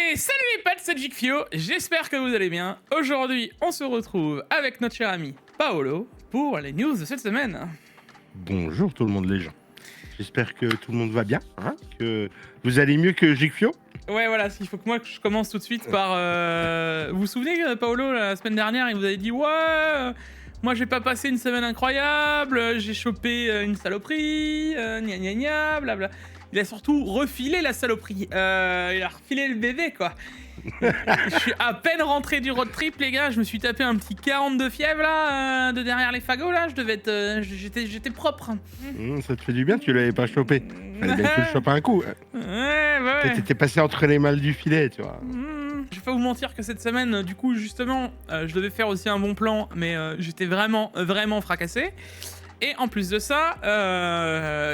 Et salut les potes, c'est Jigfio, j'espère que vous allez bien. Aujourd'hui, on se retrouve avec notre cher ami Paolo pour les news de cette semaine. Bonjour tout le monde les gens. J'espère que tout le monde va bien, hein, que vous allez mieux que Jigfio. Ouais, voilà, il faut que moi je commence tout de suite par... Vous vous souvenez, Paolo, la semaine dernière, il vous avait dit « Ouais, moi j'ai pas passé une semaine incroyable, j'ai chopé une saloperie, gna gna gna, blabla. » Il a surtout refilé la saloperie. Il a refilé le bébé, quoi. Je suis à peine rentré du road trip, les gars. Je me suis tapé un petit 40 de fièvre, là, de derrière les fagots, là. Je devais être... J'étais propre. Ça te fait du bien, tu l'avais pas chopé. Fallait bien que tu le chopes un coup. Ouais, bah ouais. T'étais passé entre les malles du filet, tu vois. Je vais pas vous mentir que cette semaine, du coup, justement, je devais faire aussi un bon plan, mais j'étais vraiment fracassé. Et en plus de ça,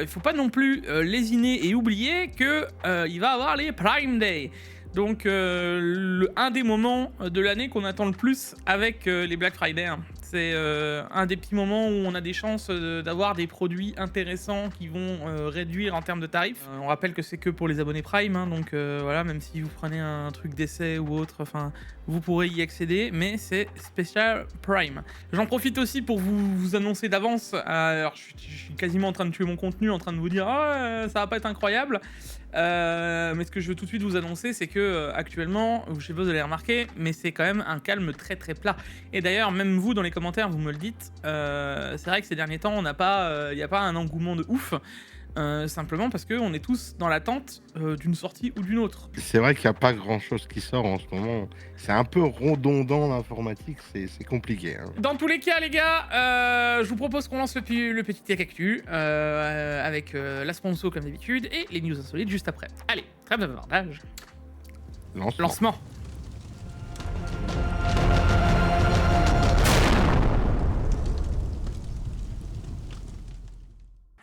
il faut pas non plus lésiner et oublier que il va avoir les Prime Day. Donc un des moments de l'année qu'on attend le plus avec les Black Friday. C'est un des petits moments où on a des chances d'avoir des produits intéressants qui vont réduire en termes de tarifs. On rappelle que c'est que pour les abonnés Prime, hein, donc voilà, même si vous prenez un truc d'essai ou autre, enfin, vous pourrez y accéder, mais c'est spécial Prime. J'en profite aussi pour vous annoncer d'avance, alors je suis quasiment en train de tuer mon contenu, en train de vous dire « Ah, ça va pas être incroyable !» mais ce que je veux tout de suite vous annoncer, c'est que actuellement, je sais pas si vous allez remarquer, mais c'est quand même un calme très plat. Et d'ailleurs, même vous dans les commentaires, vous me le dites, c'est vrai que ces derniers temps, il n'y a pas un engouement de ouf. Simplement parce qu'on est tous dans l'attente d'une sortie ou d'une autre. C'est vrai qu'il n'y a pas grand chose qui sort en ce moment. C'est un peu redondant l'informatique, c'est compliqué. Hein. Dans tous les cas, les gars, je vous propose qu'on lance le petit tech actu avec la sponsor comme d'habitude et les news insolites juste après. Allez, trêve de bavardage. Lancement.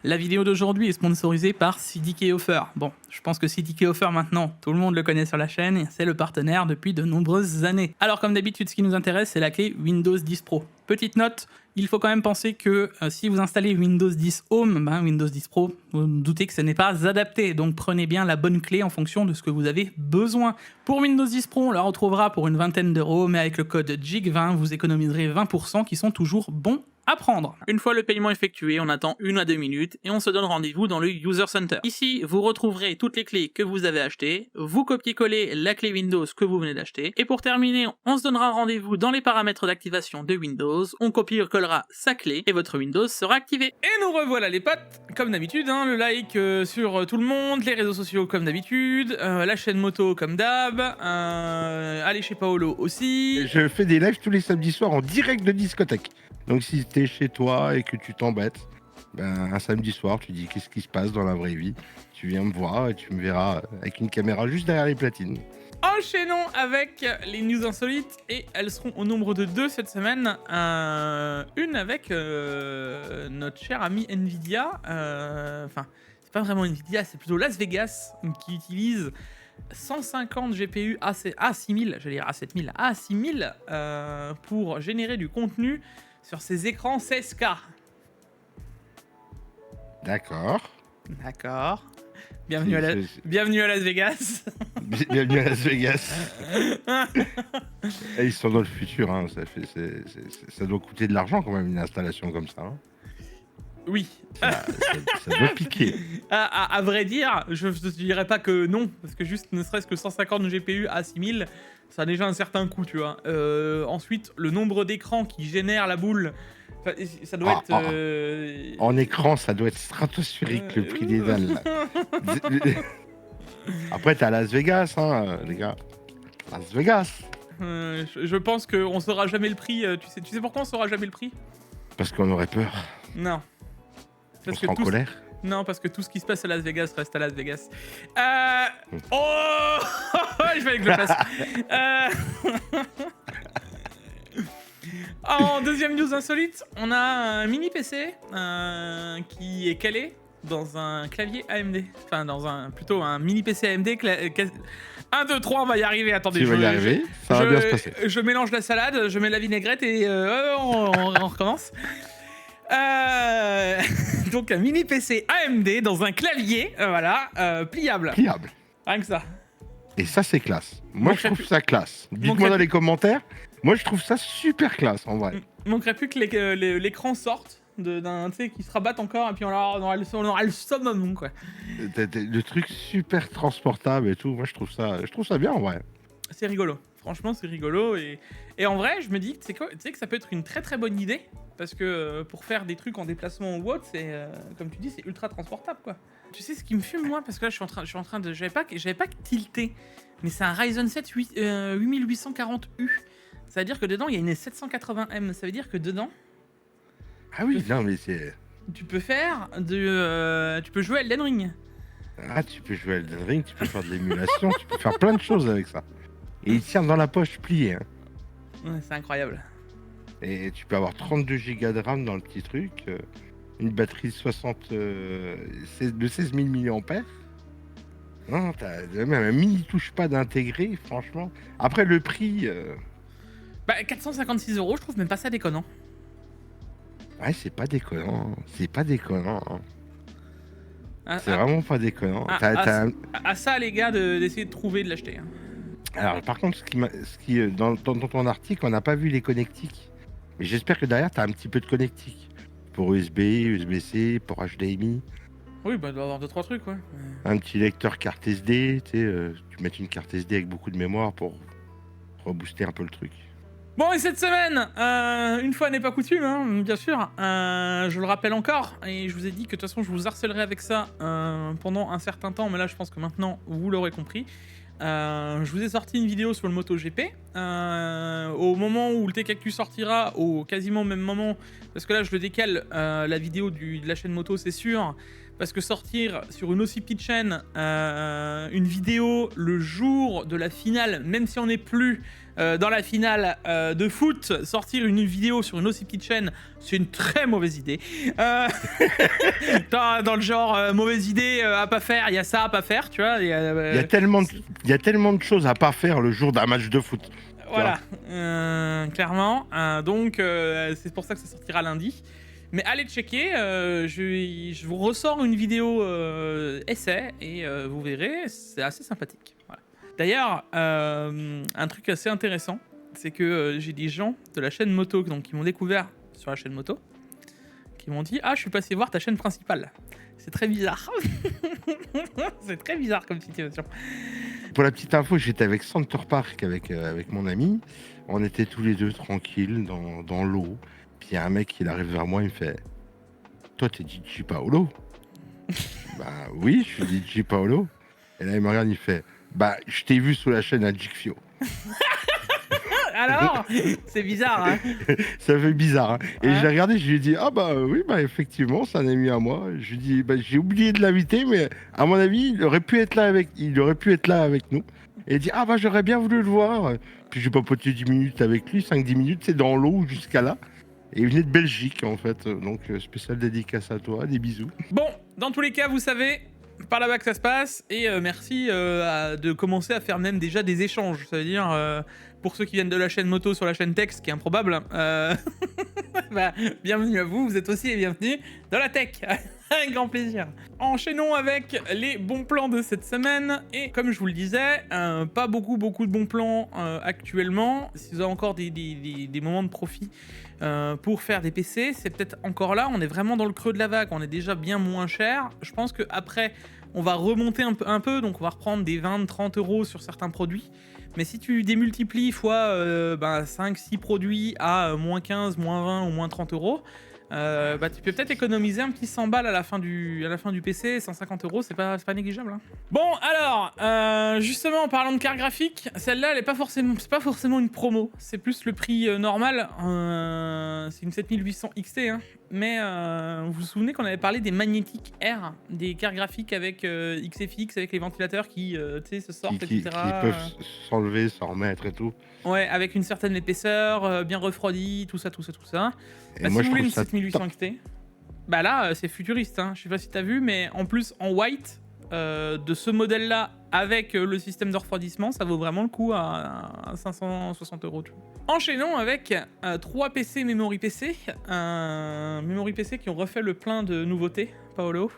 La vidéo d'aujourd'hui est sponsorisée par CDK Offer. Bon, je pense que CDK Offer maintenant, tout le monde le connaît sur la chaîne et c'est le partenaire depuis de nombreuses années. Alors comme d'habitude, ce qui nous intéresse, c'est la clé Windows 10 Pro. Petite note, il faut quand même penser que si vous installez Windows 10 Home, Windows 10 Pro, vous vous doutez que ce n'est pas adapté, donc prenez bien la bonne clé en fonction de ce que vous avez besoin. Pour Windows 10 Pro, on la retrouvera pour une vingtaine d'euros, mais avec le code JIG20, vous économiserez 20% qui sont toujours bons à prendre. Une fois le paiement effectué, on attend 1 à 2 minutes et on se donne rendez-vous dans le User Center. Ici, vous retrouverez toutes les clés que vous avez achetées, vous copiez-collez la clé Windows que vous venez d'acheter, et pour terminer, on se donnera rendez-vous dans les paramètres d'activation de Windows, on copie-collera sa clé et votre Windows sera activé. Et nous revoilà les potes, comme d'habitude, hein, le like sur tout le monde, les réseaux sociaux comme d'habitude, la chaîne moto comme d'hab, allez chez Paolo aussi. Je fais des lives tous les samedis soirs en direct de discothèque. Donc si t'es chez toi et que tu t'embêtes, un samedi soir, tu dis qu'est-ce qui se passe dans la vraie vie. Tu viens me voir et tu me verras avec une caméra juste derrière les platines. Enchaînons avec les news insolites et elles seront au nombre de 2 cette semaine. Une avec notre cher ami Nvidia, enfin c'est pas vraiment Nvidia, c'est plutôt Las Vegas qui utilise 150 GPU A6000, j'allais dire A7000, A6000 pour générer du contenu sur ses écrans 16K. D'accord. Bienvenue à Las Vegas. Bienvenue à Las Vegas. Et ils sont dans le futur, hein. Ça doit coûter de l'argent quand même une installation comme ça. Hein. Oui. Ça doit piquer. À vrai dire, je ne te dirais pas que non, parce que juste ne serait-ce que 150 GPU à 6000, ça a déjà un certain coût, tu vois. Ensuite, le nombre d'écrans qui génère la boule, ça doit être... En écran, ça doit être stratosphérique le prix des dalles. Après, t'es à Las Vegas, hein, les gars. Las Vegas. Je pense qu'on saura jamais le prix. Tu sais pourquoi on saura jamais le prix? Parce qu'on aurait peur. Non. On sera en colère. Non, parce que tout ce qui se passe à Las Vegas reste à Las Vegas. Oh je vais avec le passe. En deuxième news insolite, on a un mini PC qui est calé dans un clavier AMD. Enfin, plutôt un mini PC AMD. 1, 2, 3, on va y arriver. Attendez, tu vas y arriver, ça va bien se passer. Je mélange la salade, je mets la vinaigrette et on recommence. Donc un mini PC AMD dans un clavier, voilà, pliable. Pliable. Rien que ça. Et ça, c'est classe. Moi, je trouve ça classe. Dites-moi Manquerait dans plus- les commentaires. Moi, je trouve ça super classe, en vrai. Manquerait plus que l'écran sorte d'un, tu sais, qui se rabatte encore et puis on aura le summum, quoi. Le truc super transportable et tout. Moi, je trouve ça bien, en vrai. C'est rigolo. Franchement, c'est rigolo. Et en vrai, je me dis que tu sais que ça peut être une très très bonne idée. Parce que pour faire des trucs en déplacement ou autre, c'est, comme tu dis, c'est ultra transportable, quoi. Tu sais ce qui me fume, moi? Parce que là, je suis en train de... J'avais pas tilté. Mais c'est un Ryzen 7 8840U. Ça veut dire que dedans, il y a une 780M. Ça veut dire que dedans... Ah oui, non, mais c'est... Tu peux faire tu peux jouer à Elden Ring. Ah, tu peux jouer à Elden Ring, tu peux faire de l'émulation, tu peux faire plein de choses avec ça. Et il tient dans la poche pliée. Hein. Ouais, c'est incroyable. Et tu peux avoir 32 Go de RAM dans le petit truc. Une batterie de 16 000 mAh. Non, t'as même un mini touchpad intégré, franchement. Après, le prix... Bah, 456 €, je trouve même pas ça déconnant. Ouais, c'est pas déconnant. C'est pas déconnant. Hein. C'est Ah, vraiment pas déconnant. à ça, les gars, d'essayer de trouver, de l'acheter. Hein. Alors, par contre, dans ton article, on n'a pas vu les connectiques. Mais j'espère que derrière, tu as un petit peu de connectique. Pour USB, USB-C, pour HDMI. Oui, bah, il doit y avoir 2-3 trucs, ouais. Un petit lecteur carte SD. Tu mets une carte SD avec beaucoup de mémoire pour rebooster un peu le truc. Bon, et cette semaine, une fois n'est pas coutume, hein, bien sûr, je le rappelle encore, et je vous ai dit que de toute façon, je vous harcèlerai avec ça pendant un certain temps, mais là, je pense que maintenant, vous l'aurez compris. Je vous ai sorti une vidéo sur le MotoGP. Au moment où le T-Cactus sortira, au quasiment même moment, parce que là je le décale, la vidéo de la chaîne moto, c'est sûr, parce que sortir sur une aussi petite chaîne une vidéo le jour de la finale, même si on n'est plus dans la finale de foot, sortir une vidéo sur une aussi petite chaîne, c'est une très mauvaise idée. Dans le genre mauvaise idée à pas faire, il y a ça à pas faire, tu vois. Il y a tellement de choses à pas faire le jour d'un match de foot. Voilà, clairement. Donc, c'est pour ça que ça sortira lundi. Mais allez checker, je vous ressors une vidéo essai et vous verrez, c'est assez sympathique. Voilà. D'ailleurs, un truc assez intéressant, c'est que j'ai des gens de la chaîne moto donc, qui m'ont découvert sur la chaîne moto, qui m'ont dit « Ah, je suis passé voir ta chaîne principale ». C'est très bizarre. C'est très bizarre comme situation. Pour la petite info, j'étais avec Center Park avec mon ami. On était tous les deux tranquilles dans l'eau. Puis il y a un mec qui arrive vers moi, il me fait « Toi, t'es DJ Paolo ?» Bah oui, je suis DJ Paolo. Et là, il me regarde, il fait « Bah, je t'ai vu sur la chaîne à Jigfio. » Alors, c'est bizarre, hein. Ça fait bizarre. Hein. Et Ouais. je l'ai regardé, je lui ai dit ah bah oui, bah effectivement, c'est un ami à moi. Je lui ai dit bah j'ai oublié de l'inviter, mais à mon avis, il aurait pu être là avec nous. Et il dit ah bah j'aurais bien voulu le voir. Puis j'ai papoté 10 minutes avec lui, 5-10 minutes, c'est dans l'eau jusqu'à là. Et il venait de Belgique en fait, donc spécial dédicace à toi, des bisous. Bon, dans tous les cas, vous savez, par là-bas que ça se passe, et merci de commencer à faire même déjà des échanges. Ça veut dire, pour ceux qui viennent de la chaîne moto sur la chaîne Tech, ce qui est improbable, bah, bienvenue à vous, vous êtes aussi les bienvenus dans la tech. Un grand plaisir. Enchaînons avec les bons plans de cette semaine. Et comme je vous le disais, pas beaucoup de bons plans actuellement. Si vous avez encore des moments de profit pour faire des PC, c'est peut-être encore là. On est vraiment dans le creux de la vague. On est déjà bien moins cher. Je pense qu'après, on va remonter un peu. Donc on va reprendre des 20-30 € sur certains produits. Mais si tu démultiplies fois 5-6 produits à moins 15, moins 20 ou moins 30 €, bah, tu peux peut-être économiser un petit 100 balles à la fin du PC, 150 €, c'est pas négligeable. Hein. Bon, alors, justement, en parlant de carte graphique, celle-là, c'est pas forcément une promo, c'est plus le prix normal. C'est une 7800 XT, hein. Mais vous vous souvenez qu'on avait parlé des magnétiques R, des cartes graphiques avec XFX, avec les ventilateurs qui se sortent, Qui etc. peuvent s'enlever, s'en remettre et tout. Ouais, avec une certaine épaisseur, bien refroidi, tout ça. Et Bah, moi si je vous voulez trouve une ça 7800 top. XT, bah là, c'est futuriste, hein. Je sais pas si t'as vu, mais en plus, en white, de ce modèle-là avec le système de refroidissement, ça vaut vraiment le coup à 560 €. Tu vois. Enchaînons avec 3 PC Memory PC. Memory PC qui ont refait le plein de nouveautés, Paolo.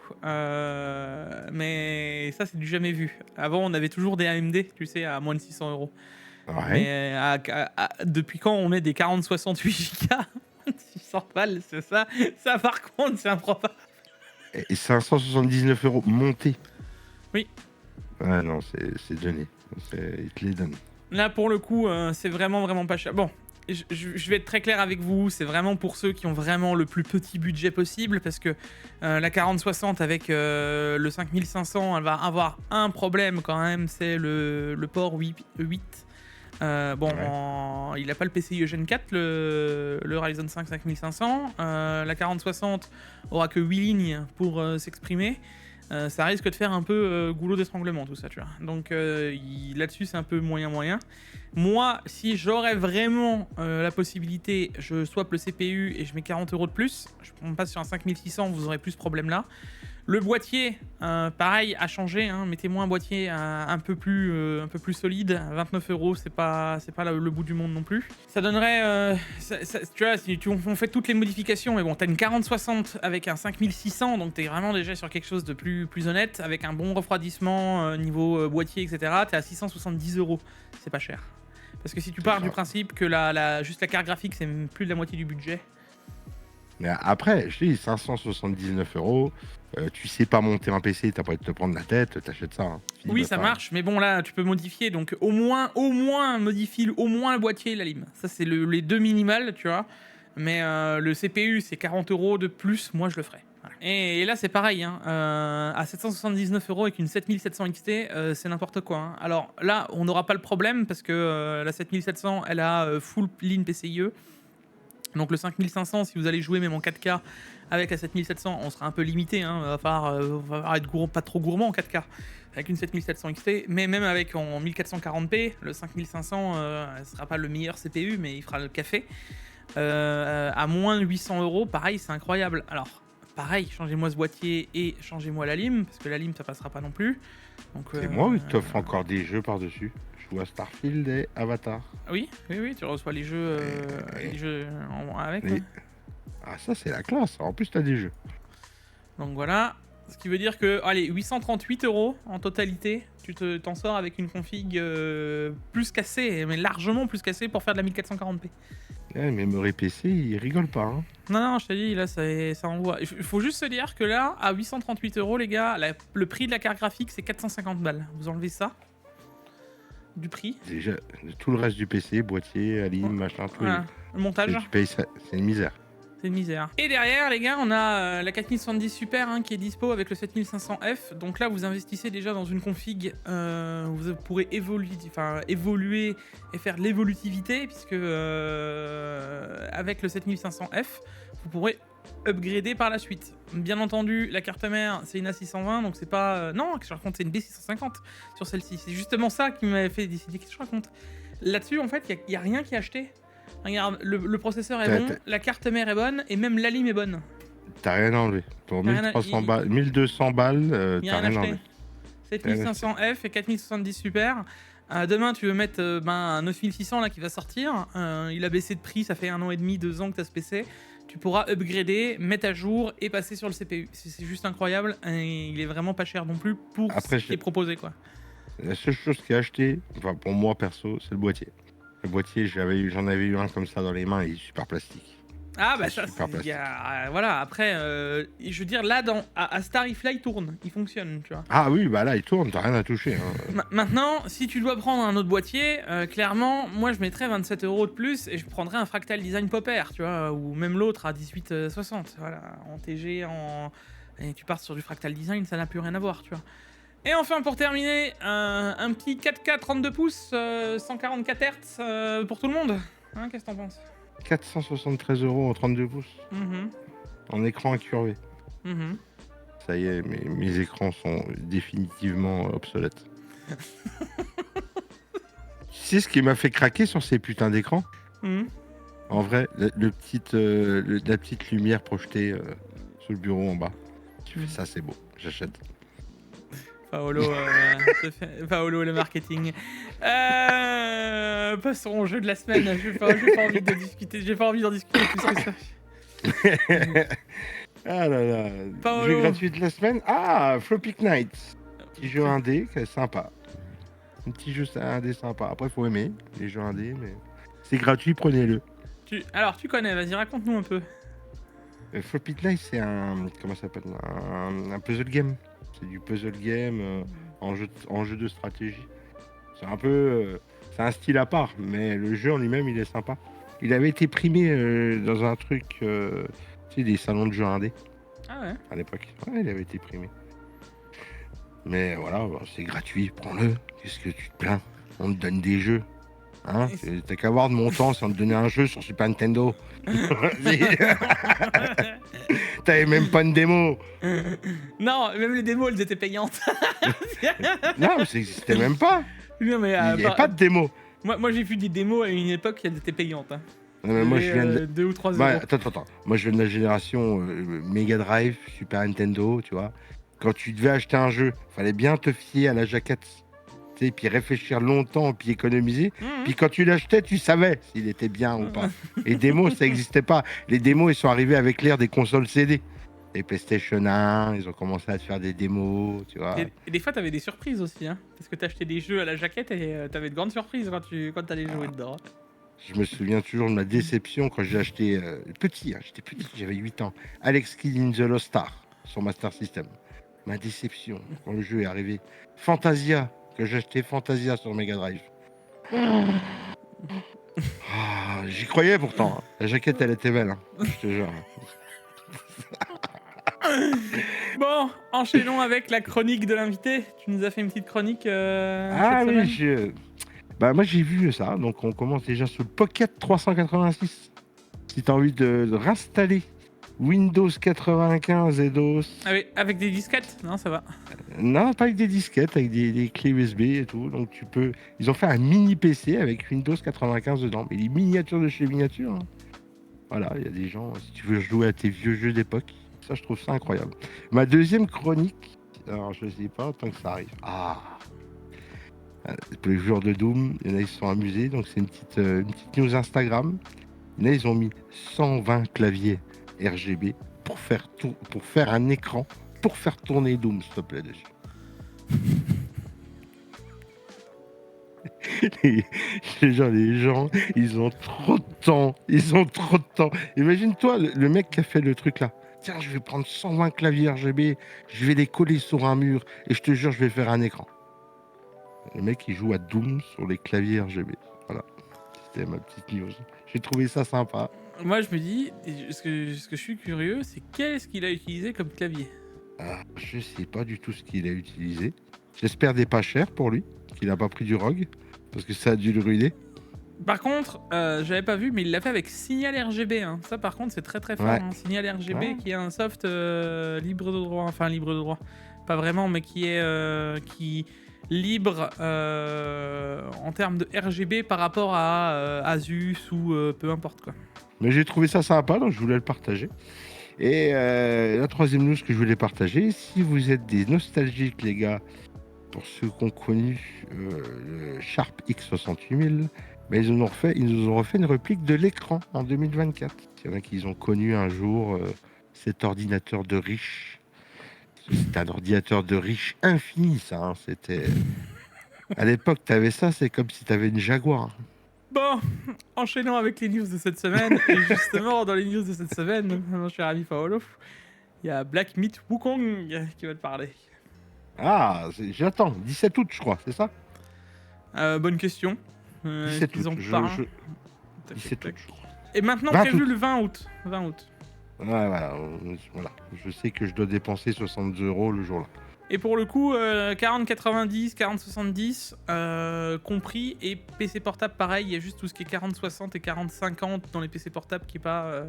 Mais ça, c'est du jamais vu. Avant, on avait toujours des AMD, tu sais, à moins de 600 €. Ouais. Mais depuis quand on met des 40-68 Go 600 balles, c'est ça. Ça, par contre, c'est improbable. Et 579 € montés. Oui. Ouais, non, c'est donné. Ils te les donnent. Là, pour le coup, c'est vraiment pas cher. Bon, je vais être très clair avec vous. C'est vraiment pour ceux qui ont vraiment le plus petit budget possible. Parce que la 4060 avec le 5500, elle va avoir un problème quand même. C'est le port 8. Bon, il n'a pas le PCIe Gen 4, le Ryzen 5 5500. La 4060 aura que 8 lignes pour s'exprimer. Ça risque de faire un peu goulot d'étranglement, tout ça, tu vois. Donc là-dessus, c'est un peu moyen. Moi, si j'aurais vraiment la possibilité, je swap le CPU et je mets 40 € de plus. On passe sur un 5600, vous aurez plus ce problème-là. Le boîtier, pareil, a changé. Hein. Mettez-moi un boîtier un peu plus solide. 29 €, c'est pas le bout du monde non plus. Ça donnerait, tu vois, si on fait toutes les modifications, mais bon, t'as une 4060 avec un 5600, donc t'es vraiment déjà sur quelque chose de plus honnête, avec un bon refroidissement niveau boîtier, etc. T'es à 670 €. C'est pas cher. Parce que si tu pars du principe que juste la carte graphique, c'est plus de la moitié du budget. Mais après, je dis 579 €. Tu sais pas monter un PC, t'as pas de te prendre la tête, t'achètes ça. Hein. Oui, ça marche, mais bon, là, tu peux modifier. Donc, au moins, modifie au moins le boîtier et la lime. Ça, c'est les deux minimales, tu vois. Mais le CPU, c'est 40 € de plus. Moi, je le ferais. Voilà. Et là, c'est pareil. Hein. À 779 € avec une 7700 XT, c'est n'importe quoi. Hein. Alors là, on n'aura pas le problème parce que la 7700, elle a full ligne PCIe. Donc le 5500, si vous allez jouer même en 4K avec la 7700, on sera un peu limité. Hein. On va falloir être pas trop gourmand en 4K avec une 7700 XT. Mais même avec en 1440p, le 5500 ne sera pas le meilleur CPU, mais il fera le café. À moins de 800 €, pareil, c'est incroyable. Alors, pareil, changez-moi ce boîtier et changez-moi la lime, parce que la lime, ça passera pas non plus. C'est moi ou il t'offre encore des jeux par-dessus? Je vois Starfield et Avatar. Oui, tu reçois les jeux, avec. Ouais. Ah, ça, c'est la classe. En plus, t'as des jeux. Donc voilà. Ce qui veut dire que, allez, 838 € en totalité, tu t'en sors avec une config plus cassée, mais largement plus cassée pour faire de la 1440p. Ouais, Memory PC, il rigole pas. Hein. Non, je t'ai dit, là, ça envoie. Il faut juste se dire que là, à 838 €, les gars, le prix de la carte graphique, c'est 450 balles. Vous enlevez ça du prix. Déjà, tout le reste du PC, boîtier, alim, machin, tout. Voilà. Le montage. Tu payes ça, c'est une misère. C'est une misère. Et derrière, les gars, on a la 4070 Super hein, qui est dispo avec le 7500F. Donc là, vous investissez déjà dans une config. Vous pourrez évoluer et faire de l'évolutivité, puisque avec le 7500F, vous pourrez upgrader par la suite. Bien entendu, la carte mère, c'est une A620, donc c'est pas... non, je raconte, c'est une B650 sur celle-ci. C'est justement ça qui m'a fait décider que je raconte. Là-dessus, en fait, il n'y a rien qui est acheté. Regarde, le processeur est bon, la carte mère est bonne, et même l'ALIM est bonne. T'as rien enlevé. Pour 1300 balles, 1200 balles, t'as rien enlevé. 7500F et 4070 Super. Demain, tu veux mettre un 9600 là qui va sortir. Il a baissé de prix, ça fait 1 an et demi, 2 ans que t'as ce PC. Tu pourras upgrader, mettre à jour et passer sur le CPU. C'est juste incroyable. Et il est vraiment pas cher non plus pour ce qui est proposé, quoi. La seule chose qui est achetée, enfin pour moi perso, c'est le boîtier. Le boîtier, j'en avais eu un comme ça dans les mains, il est super plastique. Ah bah ça, voilà, après, je veux dire, là, à Starifly, il tourne, il fonctionne, tu vois. Ah oui, bah là, il tourne, t'as rien à toucher. Hein. Maintenant, si tu dois prendre un autre boîtier, clairement, moi, je mettrais 27 € de plus et je prendrais un Fractal Design Popper, tu vois, ou même l'autre à 1860, voilà, en TG, et tu pars sur du Fractal Design, ça n'a plus rien à voir, tu vois. Et enfin, pour terminer, un petit 4K 32 pouces, 144 Hz pour tout le monde. Hein, qu'est-ce que t'en penses ? 473 € en 32 pouces. En écran incurvé. Ça y est, mes écrans sont définitivement obsolètes. Tu sais ce qui m'a fait craquer sur ces putains d'écrans ? En vrai, la petite lumière projetée sur le bureau en bas. Tu fais ça, c'est beau. J'achète. Paolo, Paolo le marketing. Passons au jeu de la semaine. J'ai pas envie de discuter. J'ai pas envie d'en discuter plus que ça. Ah là là. Paolo. Jeu gratuit de la semaine. Ah, Floppy Knight. Petit jeu indé, qui est sympa. Un petit jeu indé sympa. Après, faut aimer les jeux indés, mais c'est gratuit, prenez-le. Alors, tu connais, vas-y, raconte-nous un peu. Floppy Knight, c'est un. Comment ça s'appelle un puzzle game. C'est du puzzle game en jeu de stratégie. C'est un peu. C'est un style à part, mais le jeu en lui-même, il est sympa. Il avait été primé dans un truc. Tu sais, des salons de jeux indés. Ah ouais. À l'époque. Ouais, il avait été primé. Mais voilà, c'est gratuit, prends-le. Qu'est-ce que tu te plains? On te donne des jeux. Hein? T'as qu'à voir de mon temps si on te donnait un jeu sur Super Nintendo. T'avais même pas une démo. Non, même les démos, elles étaient payantes. Non, mais ça n'existait même pas. Non, mais, Il n'y avait pas de démo. Moi j'ai vu des démos à une époque, elles étaient payantes. Hein. Non, mais moi, je viens de... 2 ou 3 euros. Bah, attends. Moi, je viens de la génération Mega Drive, Super Nintendo, tu vois. Quand tu devais acheter un jeu, fallait bien te fier à la jaquette. Tu sais, puis réfléchir longtemps, puis économiser. Puis quand tu l'achetais, tu savais s'il était bien ou pas. Les démos, ça n'existait pas. Les démos, ils sont arrivés avec l'ère des consoles CD. Les PlayStation 1, ils ont commencé à te faire des démos, tu vois. Et des fois, t'avais des surprises aussi, hein. Parce que t'achetais des jeux à la jaquette et t'avais de grandes surprises quand t'allais jouer dedans. Je me souviens toujours de ma déception quand j'ai acheté petit, hein, j'étais petit, j'avais 8 ans. Alex Kidd in the Lost Star sur Master System. Ma déception quand le jeu est arrivé. Fantasia, que j'ai acheté Fantasia sur Mega Drive. Ah, j'y croyais pourtant. Hein. La jaquette, elle était belle, hein, je te jure. Bon, enchaînons avec la chronique de l'invité. Tu nous as fait une petite chronique Ah cette oui, semaine. Bah, moi j'ai vu ça, donc on commence déjà sur le Pocket 386. Si tu as envie de réinstaller Windows 95 et DOS. Ah oui, avec des disquettes? Non, ça va. Non, pas avec des disquettes, avec des clés USB et tout. Donc tu peux. Ils ont fait un mini PC avec Windows 95 dedans. Mais les miniatures de chez miniatures. Hein. Voilà, il y a des gens, si tu veux jouer à tes vieux jeux d'époque, ça je trouve ça incroyable. Ma deuxième chronique, alors je sais pas, tant que ça arrive. Pour les joueurs de Doom, il y en a ils se sont amusés, donc c'est une petite news Instagram. Il y en a ils ont mis 120 claviers RGB pour faire un écran, pour faire tourner Doom, s'il te plaît, dessus. les gens, ils ont trop de temps. Imagine-toi, le mec qui a fait le truc là. Tiens, je vais prendre 120 claviers RGB, je vais les coller sur un mur et je te jure, je vais faire un écran. Le mec, il joue à Doom sur les claviers RGB. Voilà, c'était ma petite news. J'ai trouvé ça sympa. Moi, je me dis, ce que je suis curieux, c'est qu'est-ce qu'il a utilisé comme clavier? Je sais pas du tout ce qu'il a utilisé. J'espère des pas chers pour lui, qu'il n'a pas pris du ROG, parce que ça a dû le ruiner. Par contre, j'avais pas vu, mais il l'a fait avec Signal RGB. Hein. Ça, par contre, c'est très très fort. Ouais. Hein. Signal RGB, Ouais. qui est un soft libre de droit. Enfin, libre de droit. Pas vraiment, mais qui est libre en termes de RGB par rapport à Asus ou peu importe quoi. Mais j'ai trouvé ça sympa, donc je voulais le partager. Et la troisième news que je voulais partager, si vous êtes des nostalgiques, les gars, pour ceux qui ont connu le Sharp X68000, ben ils nous ont refait une réplique de l'écran en 2024. Il y en a qui ont connu un jour cet ordinateur de riche. C'était un ordinateur de riche infini, ça. Hein. C'était... À l'époque, tu avais ça, c'est comme si tu avais une Jaguar. Bon, enchaînons avec les news de cette semaine. Et justement, dans les news de cette semaine, mon cher ami Paolo, il y a Black Myth Wukong qui va te parler. Ah, j'attends. 17 août, je crois, c'est ça? Bonne question. 17 ils en août. parlent. 17 août, je crois. Et maintenant 20 prévu août. le 20 août. 20 août. Ouais, voilà. Je sais que je dois dépenser 62 € le jour-là. Et pour le coup, 40-90, 40-70 compris, et PC portable pareil, il y a juste tout ce qui est 40-60 et 40-50 dans les PC portables qui est pas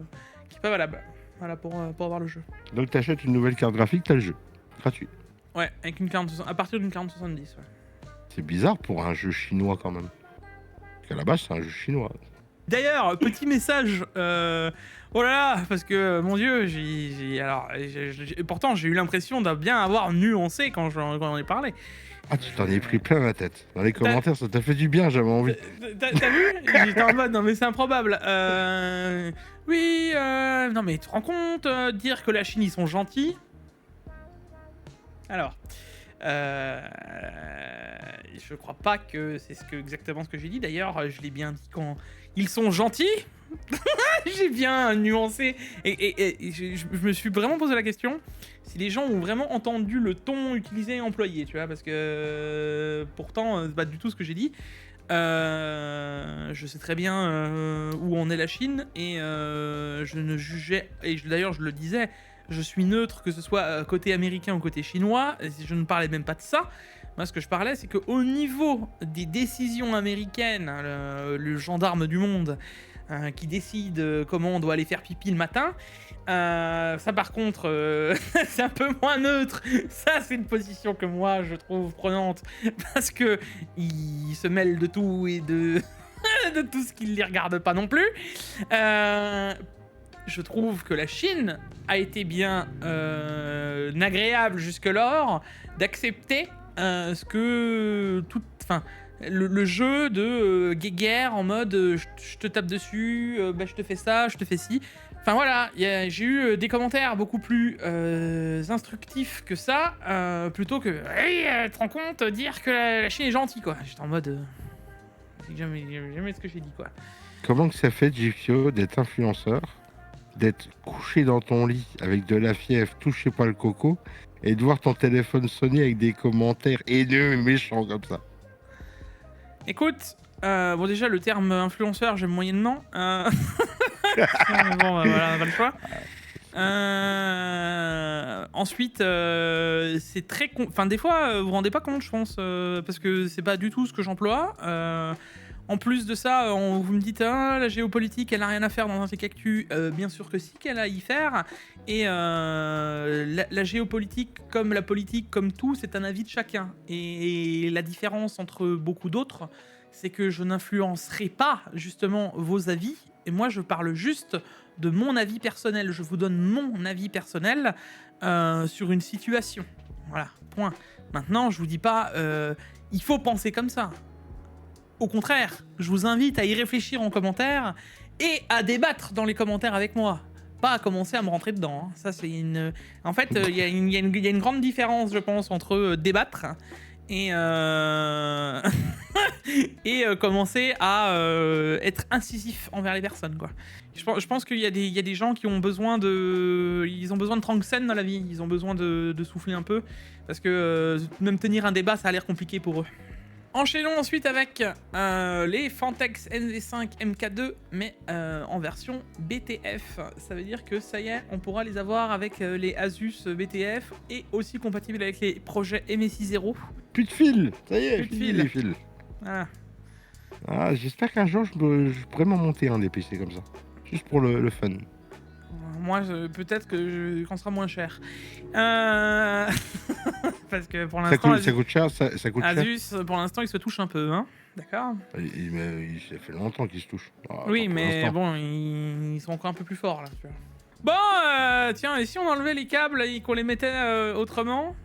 valable. Voilà pour avoir le jeu. Donc t'achètes une nouvelle carte graphique, t'as le jeu. Gratuit. Ouais, avec une 40, à partir d'une 40-70. Ouais. C'est bizarre pour un jeu chinois quand même. Parce qu'à la base, c'est un jeu chinois. D'ailleurs, petit message. Oh là là, parce que mon Dieu, pourtant j'ai eu l'impression de bien avoir nuancé quand j'en ai parlé. Ah, tu t'en es pris plein la tête. Dans les commentaires, ça t'a fait du bien, j'avais envie. T'as vu? J'étais en mode, non mais c'est improbable. Oui, non mais tu te rends compte, dire que la Chine ils sont gentils. Alors, je crois pas que c'est exactement ce que j'ai dit. D'ailleurs, je l'ai bien dit quand ils sont gentils. J'ai bien nuancé et je me suis vraiment posé la question si les gens ont vraiment entendu le ton utilisé et employé, tu vois, parce que pourtant c'est pas du tout ce que j'ai dit. Je sais très bien où en est la Chine et je ne jugeais, et d'ailleurs je le disais, je suis neutre que ce soit côté américain ou côté chinois, je ne parlais même pas de ça. Moi, ce que je parlais, c'est qu'au niveau des décisions américaines, le gendarme du monde qui décide comment on doit aller faire pipi le matin, ça par contre, c'est un peu moins neutre. Ça, c'est une position que moi, je trouve prenante, parce que il se mêle de tout et de, de tout ce qui ne les regarde pas non plus. Je trouve que la Chine a été bien agréable jusque-lors d'accepter ce que le jeu de guéguerre en mode je te tape dessus, je te fais ça, je te fais ci. Enfin voilà, j'ai eu des commentaires beaucoup plus instructifs que ça, plutôt que hey, te rends compte, dire que la Chine est gentille quoi. J'étais en mode jamais ce que j'ai dit quoi. Comment que ça fait, Gifio, d'être influenceur, d'être couché dans ton lit avec de la fièvre, touchez pas le coco, et de voir ton téléphone sonner avec des commentaires haineux et méchants comme ça? Écoute, bon déjà le terme influenceur j'aime moyennement. Bon voilà, pas le choix. Ensuite, c'est très... Enfin des fois, vous vous rendez pas compte je pense, parce que c'est pas du tout ce que j'emploie. En plus de ça, vous me dites la géopolitique, elle n'a rien à faire dans un truc actu. Bien sûr que si, qu'elle a à y faire. Et la géopolitique, comme la politique, comme tout, c'est un avis de chacun. Et la différence entre beaucoup d'autres, c'est que je n'influencerai pas justement vos avis. Et moi, je parle juste de mon avis personnel. Je vous donne mon avis personnel sur une situation. Voilà, point. Maintenant, je vous dis pas, il faut penser comme ça. Au contraire, je vous invite à y réfléchir en commentaire et à débattre dans les commentaires avec moi. Pas à commencer à me rentrer dedans. Hein. Ça, c'est une... En fait, il y a une grande différence, je pense, entre débattre et, et commencer à être incisif envers les personnes, quoi. Je pense qu'il y a des gens qui ont besoin de... Ils ont besoin de tranxène dans la vie. Ils ont besoin de souffler un peu. Parce que même tenir un débat, ça a l'air compliqué pour eux. Enchaînons ensuite avec les Fantex NV5 MK2, mais en version BTF. Ça veut dire que ça y est, on pourra les avoir avec les Asus BTF et aussi compatibles avec les projets MSI 0. Plus de fil, ça y est, plus de fini les fils. Ah. Ah, j'espère qu'un jour je pourrais m'en monter un des PC comme ça, juste pour le fun. Moi, peut-être que quand sera moins cher. Parce que pour l'instant... Ça coûte cher, ça coûte Asus, cher. pour l'instant, il se touche un peu, hein. D'accord. Ça fait longtemps qu'il se touche. Ah, oui, mais bon, ils sont encore un peu plus forts, là. Tu vois. Bon, tiens, et si on enlevait les câbles et qu'on les mettait autrement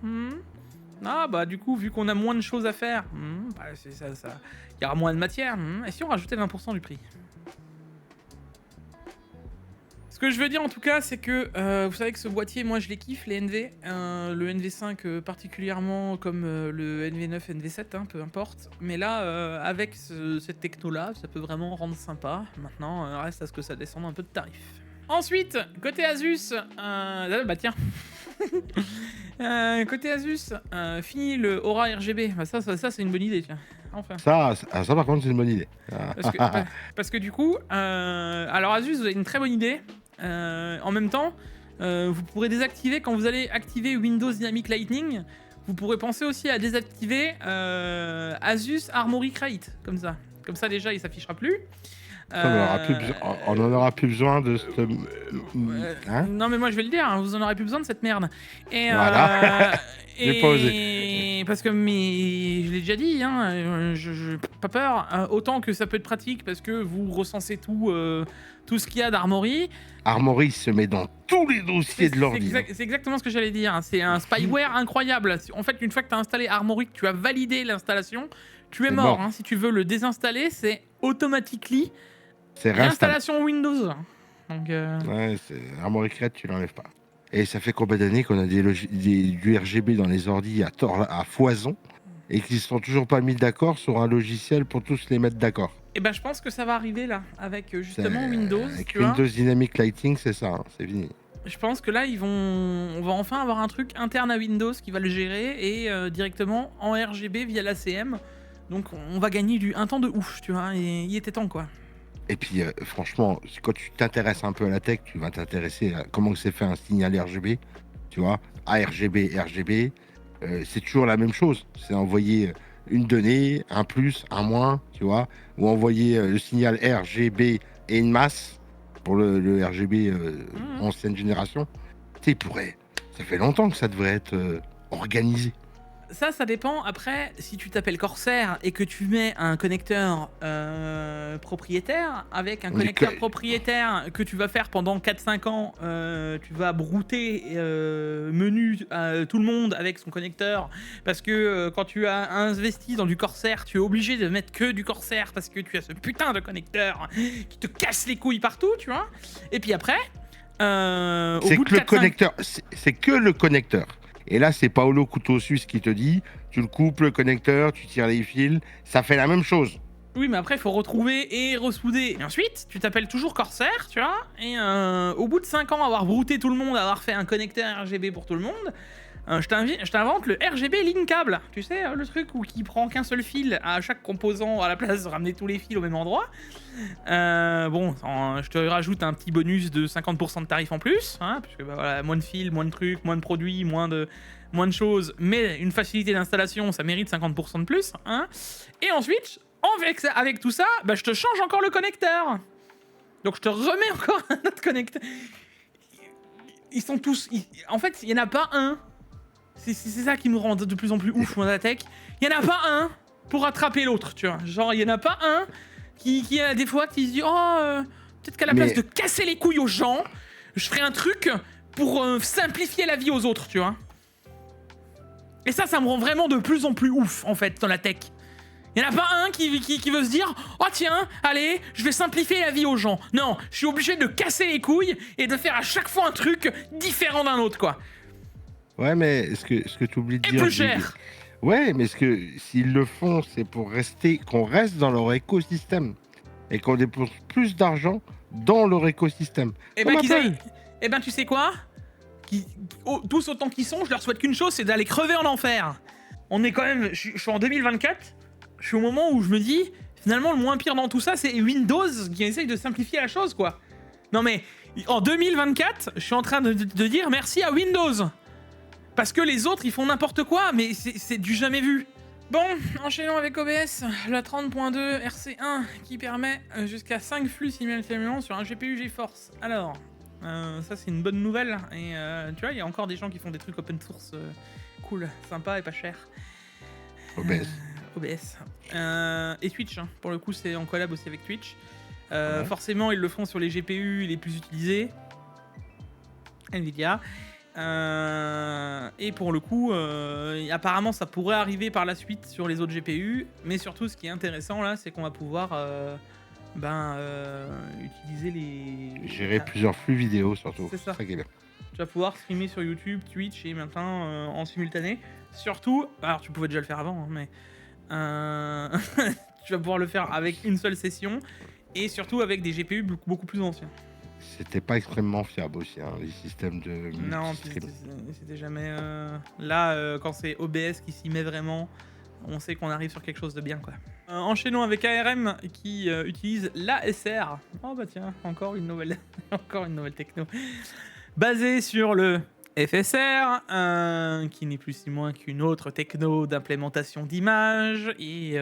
Ah, bah du coup, vu qu'on a moins de choses à faire, bah, il y aura moins de matière. Et si on rajoutait 20% du prix? Ce que je veux dire en tout cas, c'est que vous savez que ce boîtier, moi je les kiffe, les NV. Le NV5 particulièrement, comme le NV9, NV7, hein, peu importe. Mais là, avec cette techno-là, ça peut vraiment rendre sympa. Maintenant, reste à ce que ça descende un peu de tarif. Ensuite, côté Asus, bah tiens. Côté Asus, fini le Aura RGB. Bah, ça c'est une bonne idée, tiens. Enfin. Ça par contre, c'est une bonne idée. Parce que du coup, alors Asus, vous avez une très bonne idée. En même temps, vous pourrez désactiver quand vous allez activer Windows Dynamic Lightning. Vous pourrez penser aussi à désactiver Asus Armoury Crate, comme ça. Comme ça déjà, il s'affichera plus. Ça, on en aura plus besoin de ce... Hein? Non, mais moi je vais le dire, hein, vous en aurez plus besoin de cette merde. Et, Voilà. J'ai pas osé. et parce que mais je l'ai déjà dit, hein, pas peur. Autant que ça peut être pratique parce que vous recensez tout ce qu'il y a d'Armory. Armory se met dans tous les dossiers de l'ordi. C'est exactement ce que j'allais dire. Hein. C'est un spyware incroyable. En fait, une fois que tu as installé Armory, que tu as validé l'installation, tu es mort. Hein. Si tu veux le désinstaller, c'est automatiquement réinstallation Windows. Donc, ouais, Armory Crate, tu l'enlèves pas. Et ça fait combien d'années qu'on a du RGB dans les ordis à foison et qu'ils ne sont toujours pas mis d'accord sur un logiciel pour tous les mettre d'accord. Et ben je pense que ça va arriver là, avec justement Windows. Avec Windows Dynamic Lighting, c'est ça, hein, c'est fini. Je pense que là, on va enfin avoir un truc interne à Windows qui va le gérer et directement en RGB via l'ACM. Donc on va gagner un temps de ouf, tu vois, et il était temps quoi. Et puis franchement, quand tu t'intéresses un peu à la tech, tu vas t'intéresser à comment c'est fait un signal RGB, tu vois, ARGB, RGB, c'est toujours la même chose, c'est envoyer une donnée, un plus, un moins, tu vois, ou envoyer le signal RGB et une masse pour le RGB ancienne génération. Tu sais, ça fait longtemps que ça devrait être organisé. Ça dépend. Après, si tu t'appelles Corsair et que tu mets un connecteur propriétaire, avec un connecteur propriétaire que tu vas faire pendant 4-5 ans, tu vas brouter menu à tout le monde avec son connecteur, parce que quand tu as investi dans du Corsair, tu es obligé de mettre que du Corsair, parce que tu as ce putain de connecteur qui te casse les couilles partout, tu vois. Et puis après... c'est que le connecteur. Et là, c'est Paolo Couteau Suisse qui te dit, tu le coupes, le connecteur, tu tires les fils, ça fait la même chose. Oui, mais après, il faut retrouver et ressouder. Et ensuite, tu t'appelles toujours Corsair, tu vois, et au bout de 5 ans, avoir brouté tout le monde, avoir fait un connecteur RGB pour tout le monde, je t'invente le RGB linkable. Tu sais, le truc qui prend qu'un seul fil à chaque composant à la place de ramener tous les fils au même endroit. Je te rajoute un petit bonus de 50% de tarif en plus, hein, puisque bah, voilà, moins de fils, moins de trucs, moins de produits, moins de choses, mais une facilité d'installation, ça mérite 50% de plus. Hein. Et ensuite, avec tout ça, bah, je te change encore le connecteur. Donc je te remets encore un autre connecteur. Ils sont tous... En fait, il n'y en a pas un. C'est ça qui nous rend de plus en plus ouf dans la tech. Il n'y en a pas un pour rattraper l'autre, tu vois. Genre, il n'y en a pas un qui a des fois qui se dit « Oh, peut-être qu'à la place de casser les couilles aux gens, je ferai un truc pour simplifier la vie aux autres, tu vois. » Et ça me rend vraiment de plus en plus ouf, en fait, dans la tech. Il n'y en a pas un qui veut se dire « Oh tiens, allez, je vais simplifier la vie aux gens. » Non, je suis obligé de casser les couilles et de faire à chaque fois un truc différent d'un autre, quoi. Ouais, mais ce que tu oublies de dire... Et plus cher. Ouais, mais s'ils le font, c'est pour qu'on reste dans leur écosystème et qu'on dépense plus d'argent dans leur écosystème. Eh ben, tu sais quoi, tous autant qu'ils sont, je leur souhaite qu'une chose, c'est d'aller crever en enfer. On est quand même... Je suis en 2024, je suis au moment où je me dis, finalement, le moins pire dans tout ça, c'est Windows qui essaye de simplifier la chose, quoi. Non mais, en 2024, je suis en train de dire merci à Windows. Parce que les autres, ils font n'importe quoi, mais c'est du jamais vu. Bon, enchaînons avec OBS, la 30.2 RC1 qui permet jusqu'à 5 flux simultanément sur un GPU GeForce. Alors, ça c'est une bonne nouvelle, et tu vois, il y a encore des gens qui font des trucs open source cool, sympa et pas cher. OBS. Et Twitch, hein. Pour le coup c'est en collab aussi avec Twitch. Ouais. Forcément ils le font sur les GPU les plus utilisés. Nvidia. Et pour le coup, apparemment ça pourrait arriver par la suite sur les autres GPU, mais surtout ce qui est intéressant là, c'est qu'on va pouvoir utiliser gérer plusieurs flux vidéo surtout. C'est ça. Qui est bien. Tu vas pouvoir streamer sur YouTube, Twitch et maintenant en simultané. Surtout, alors tu pouvais déjà le faire avant, hein, mais tu vas pouvoir le faire avec une seule session et surtout avec des GPU beaucoup plus anciens. C'était pas extrêmement fiable aussi, hein, les systèmes de... Non, c'était jamais... Là, quand c'est OBS qui s'y met vraiment, on sait qu'on arrive sur quelque chose de bien, quoi. Enchaînons avec ARM qui utilise l'ASR. Oh bah tiens, encore une nouvelle techno. Basée sur le FSR, qui n'est plus si moins qu'une autre techno d'implémentation d'images. Et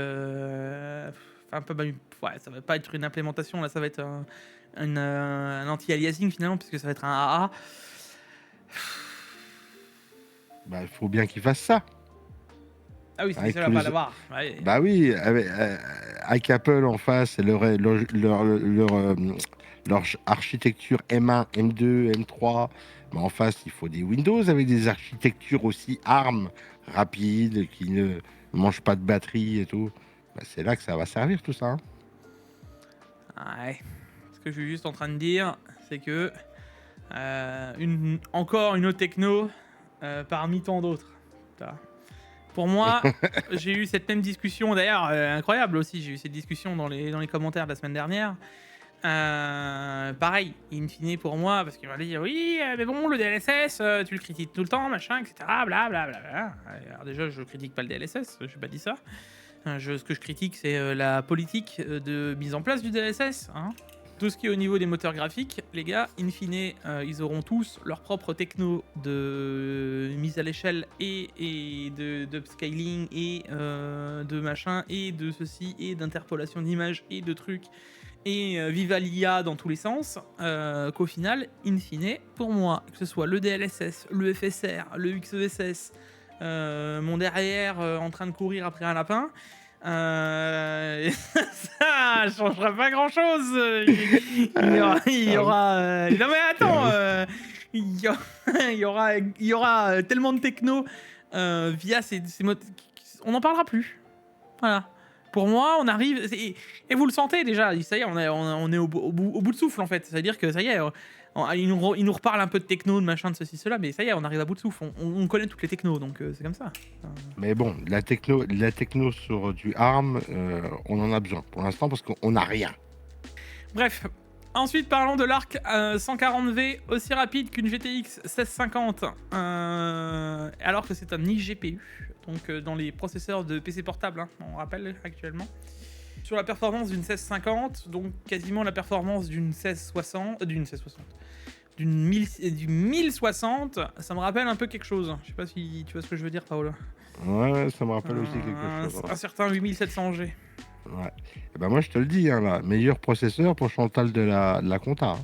Enfin, ouais, ça va pas être une implémentation, là, ça va être un anti-aliasing finalement, puisque ça va être un AA. Bah, il faut bien qu'ils fassent ça. Ah oui, c'est Avec ça, tous va pas les... l'avoir. Ouais. Bah oui, avec Apple en face, et leur architecture M1, M2, M3. Mais en face, il faut des Windows avec des architectures aussi ARM, rapides, qui ne mangent pas de batterie et tout. Bah, c'est là que ça va servir tout ça. Hein. Ouais. Ce que je suis juste en train de dire, c'est que encore une autre techno parmi tant d'autres. Putain. Pour moi, j'ai eu cette même discussion, d'ailleurs incroyable aussi, j'ai eu cette discussion dans les commentaires de la semaine dernière. Pareil, in fine pour moi, parce qu'il m'a dit oui, mais bon, le DLSS, tu le critiques tout le temps, machin, etc. Blablabla. Alors déjà, je critique pas le DLSS, je n'ai pas dit ça. Ce que je critique, c'est la politique de mise en place du DLSS. Hein. Tout ce qui est au niveau des moteurs graphiques, les gars, in fine, ils auront tous leur propre techno de mise à l'échelle et d'upscaling et de machin et de ceci et d'interpolation d'images et de trucs et viva l'IA dans tous les sens, qu'au final, in fine, pour moi, que ce soit le DLSS, le FSR, le XESS, mon derrière en train de courir après un lapin, ça changera pas grand chose. Il y aura non mais attends, il y aura tellement de techno via ces modes, on n'en parlera plus. Voilà. Pour moi, on arrive et vous le sentez déjà. Ça y est, on est au bout de souffle en fait. C'est-à-dire que ça y est. Il nous reparle un peu de techno, de machin, de ceci, cela, mais ça y est, on arrive à bout de souffle. On connaît toutes les technos, donc c'est comme ça. Mais bon, la techno sur du ARM, on en a besoin pour l'instant parce qu'on n'a rien. Bref, ensuite parlons de l'arc 140V aussi rapide qu'une GTX 1650, alors que c'est un iGPU, donc dans les processeurs de PC portable, hein, on rappelle actuellement. Sur la performance d'une 1650, donc quasiment la performance d'une 1660, du 1060, ça me rappelle un peu quelque chose. Je sais pas si tu vois ce que je veux dire, Paolo. Ouais, ça me rappelle aussi quelque chose. Un certain 8700G. Ouais. Et ben moi je te le dis, hein, là, meilleur processeur pour Chantal de la compta. Hein.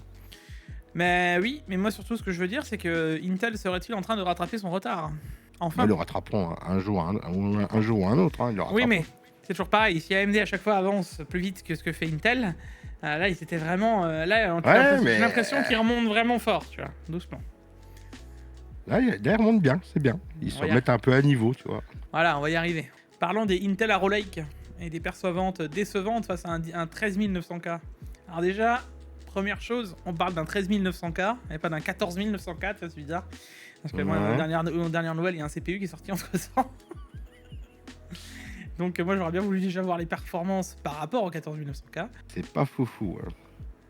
Mais oui, mais moi surtout ce que je veux dire, c'est que Intel serait-il en train de rattraper son retard? Enfin. Ils le rattraperont un jour ou un autre. Hein, oui, mais c'est toujours pareil. Si AMD à chaque fois avance plus vite que ce que fait Intel, là ils étaient vraiment. Là, j'ai l'impression qu'ils remontent vraiment fort, tu vois, doucement. Là, ils remontent bien, c'est bien. Ils se remettent un peu à niveau, tu vois. Voilà, on va y arriver. Parlons des Intel Arrow Lake et des percevantes décevantes face à un 13900K. Alors déjà, première chose, on parle d'un 13900K et pas d'un 14900K, c'est bizarre. Parce que moi, aux dernières nouvelles, il y a un CPU qui est sorti entre temps. Donc moi, j'aurais bien voulu déjà voir les performances par rapport au 14900K. C'est pas foufou. Hein.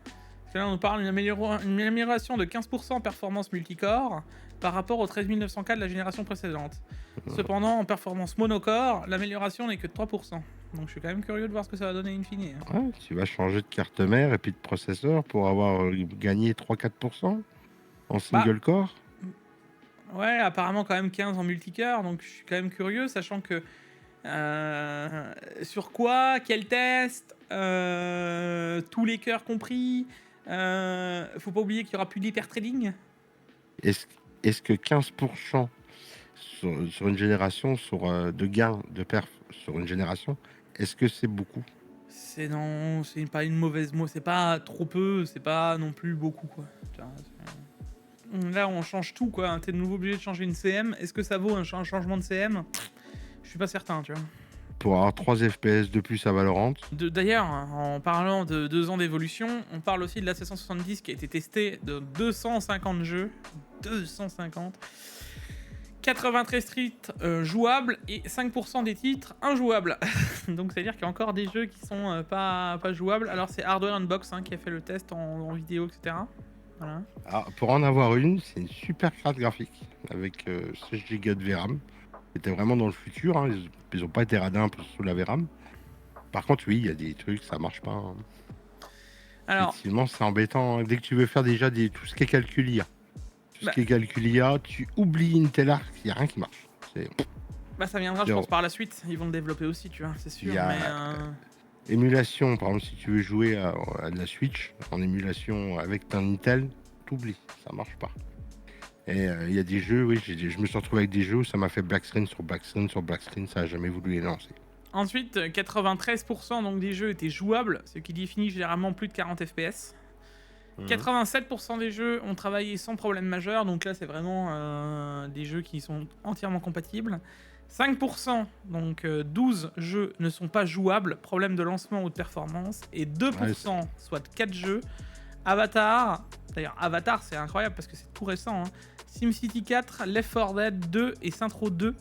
Parce que là, on parle d'une amélioration de 15% performance multicore par rapport au 13900K de la génération précédente. Cependant, en performance monocore, l'amélioration n'est que de 3%. Donc je suis quand même curieux de voir ce que ça va donner in fine. Hein. Ouais, tu vas changer de carte mère et puis de processeur pour avoir gagné 3-4% en single core. Ouais, apparemment quand même 15 en multicore, donc je suis quand même curieux, sachant que sur quoi, quel test, tous les cœurs compris, faut pas oublier qu'il y aura plus d'hypertrading. Est-ce que 15% sur une génération, de gain de perf sur une génération, est-ce que c'est beaucoup? C'est pas une mauvaise mot, c'est pas trop peu, c'est pas non plus beaucoup quoi. Là on change tout quoi, t'es de nouveau obligé de changer une CM, est-ce que ça vaut un changement de CM? Je suis pas certain, tu vois. Pour avoir 3 FPS de plus à Valorant. D'ailleurs, en parlant de 2 ans d'évolution, on parle aussi de la 770 qui a été testée de 250 jeux. 250. 93 titres jouables et 5% des titres injouables. Donc c'est-à-dire qu'il y a encore des jeux qui sont pas jouables. Alors c'est Hardware Unbox qui a fait le test en vidéo, etc. Voilà. Alors, pour en avoir une, c'est une super carte graphique avec 16 Go de VRAM. C'était vraiment dans le futur, hein. Ils ont pas été radins sous la VRAM. Par contre, oui, il y a des trucs, ça marche pas. Hein. Alors, effectivement, c'est embêtant. Dès que tu veux faire déjà tout ce qui est calcul IA, ce qui est calcul IA, tu oublies Intel Arc, il n'y a rien qui marche. Ça viendra, je pense, par la suite. Ils vont le développer aussi, tu vois, c'est sûr. Émulation, par exemple, si tu veux jouer à de la Switch en émulation avec ton Intel, t'oublies, ça marche pas. Et il y a des jeux, oui, je me suis retrouvé avec des jeux où ça m'a fait black screen sur black screen sur black screen, ça a jamais voulu les lancer. Ensuite, 93% donc des jeux étaient jouables, ce qui définit généralement plus de 40 FPS. 87% des jeux ont travaillé sans problème majeur, donc là c'est vraiment des jeux qui sont entièrement compatibles. 5%, donc 12 jeux ne sont pas jouables, problème de lancement ou de performance. Et 2%, soit 4 jeux, Avatar, d'ailleurs Avatar c'est incroyable parce que c'est tout récent, hein. SimCity 4, Left 4 Dead 2 et Saints Row 2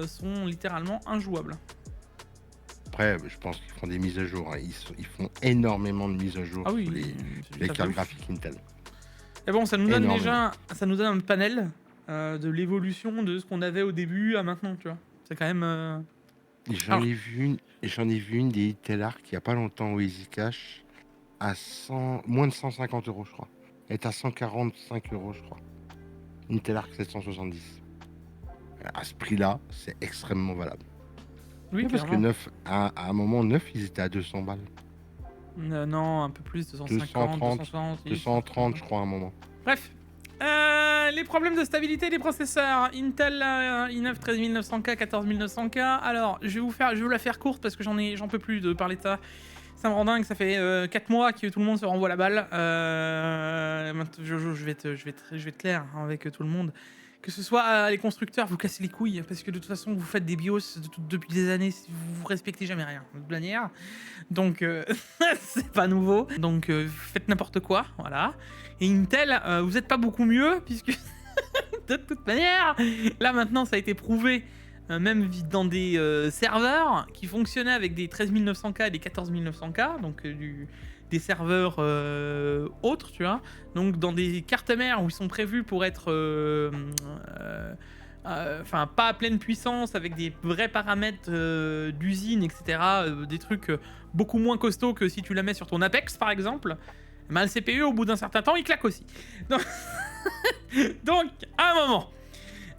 sont littéralement injouables. Après, je pense qu'ils font des mises à jour, hein. Ils font énormément de mises à jour Ah oui, sur les cartes graphiques Intel. Et bon, ça nous donne déjà un panel de l'évolution de ce qu'on avait au début à maintenant, tu vois. C'est quand même... J'en ai vu une des Itelar qui, il n'y a pas longtemps, au Easy Cash, à moins de 150 €, je crois. Elle est à 145 €, je crois. Une Itelar 770. À ce prix-là, c'est extrêmement valable. Oui, parce que neuf, à un moment, neuf, ils étaient à 200 balles. Non, un peu plus, 250, 260. 230, je crois, à un moment. Bref. Les problèmes de stabilité des processeurs. Intel i9 13900K, 14900K. Alors, je vais vous la faire courte parce que j'en peux plus de parler de ça. Ça me rend dingue, ça fait 4 mois que tout le monde se renvoie la balle. Je vais être clair avec tout le monde. Que ce soit les constructeurs, vous cassez les couilles, parce que de toute façon, vous faites des BIOS depuis des années, vous respectez jamais rien, de toute manière. Donc, c'est pas nouveau. Donc, faites n'importe quoi, voilà. Et Intel, vous êtes pas beaucoup mieux, puisque de toute manière, là maintenant, ça a été prouvé, même dans des serveurs qui fonctionnaient avec des 13900K et des 14900K, donc des serveurs autres, tu vois. Donc dans des cartes mères où ils sont prévus pour être pas à pleine puissance, avec des vrais paramètres d'usine, etc. Des trucs beaucoup moins costauds que si tu la mets sur ton Apex, par exemple. Ben, le CPU, au bout d'un certain temps, il claque aussi. Donc à un moment,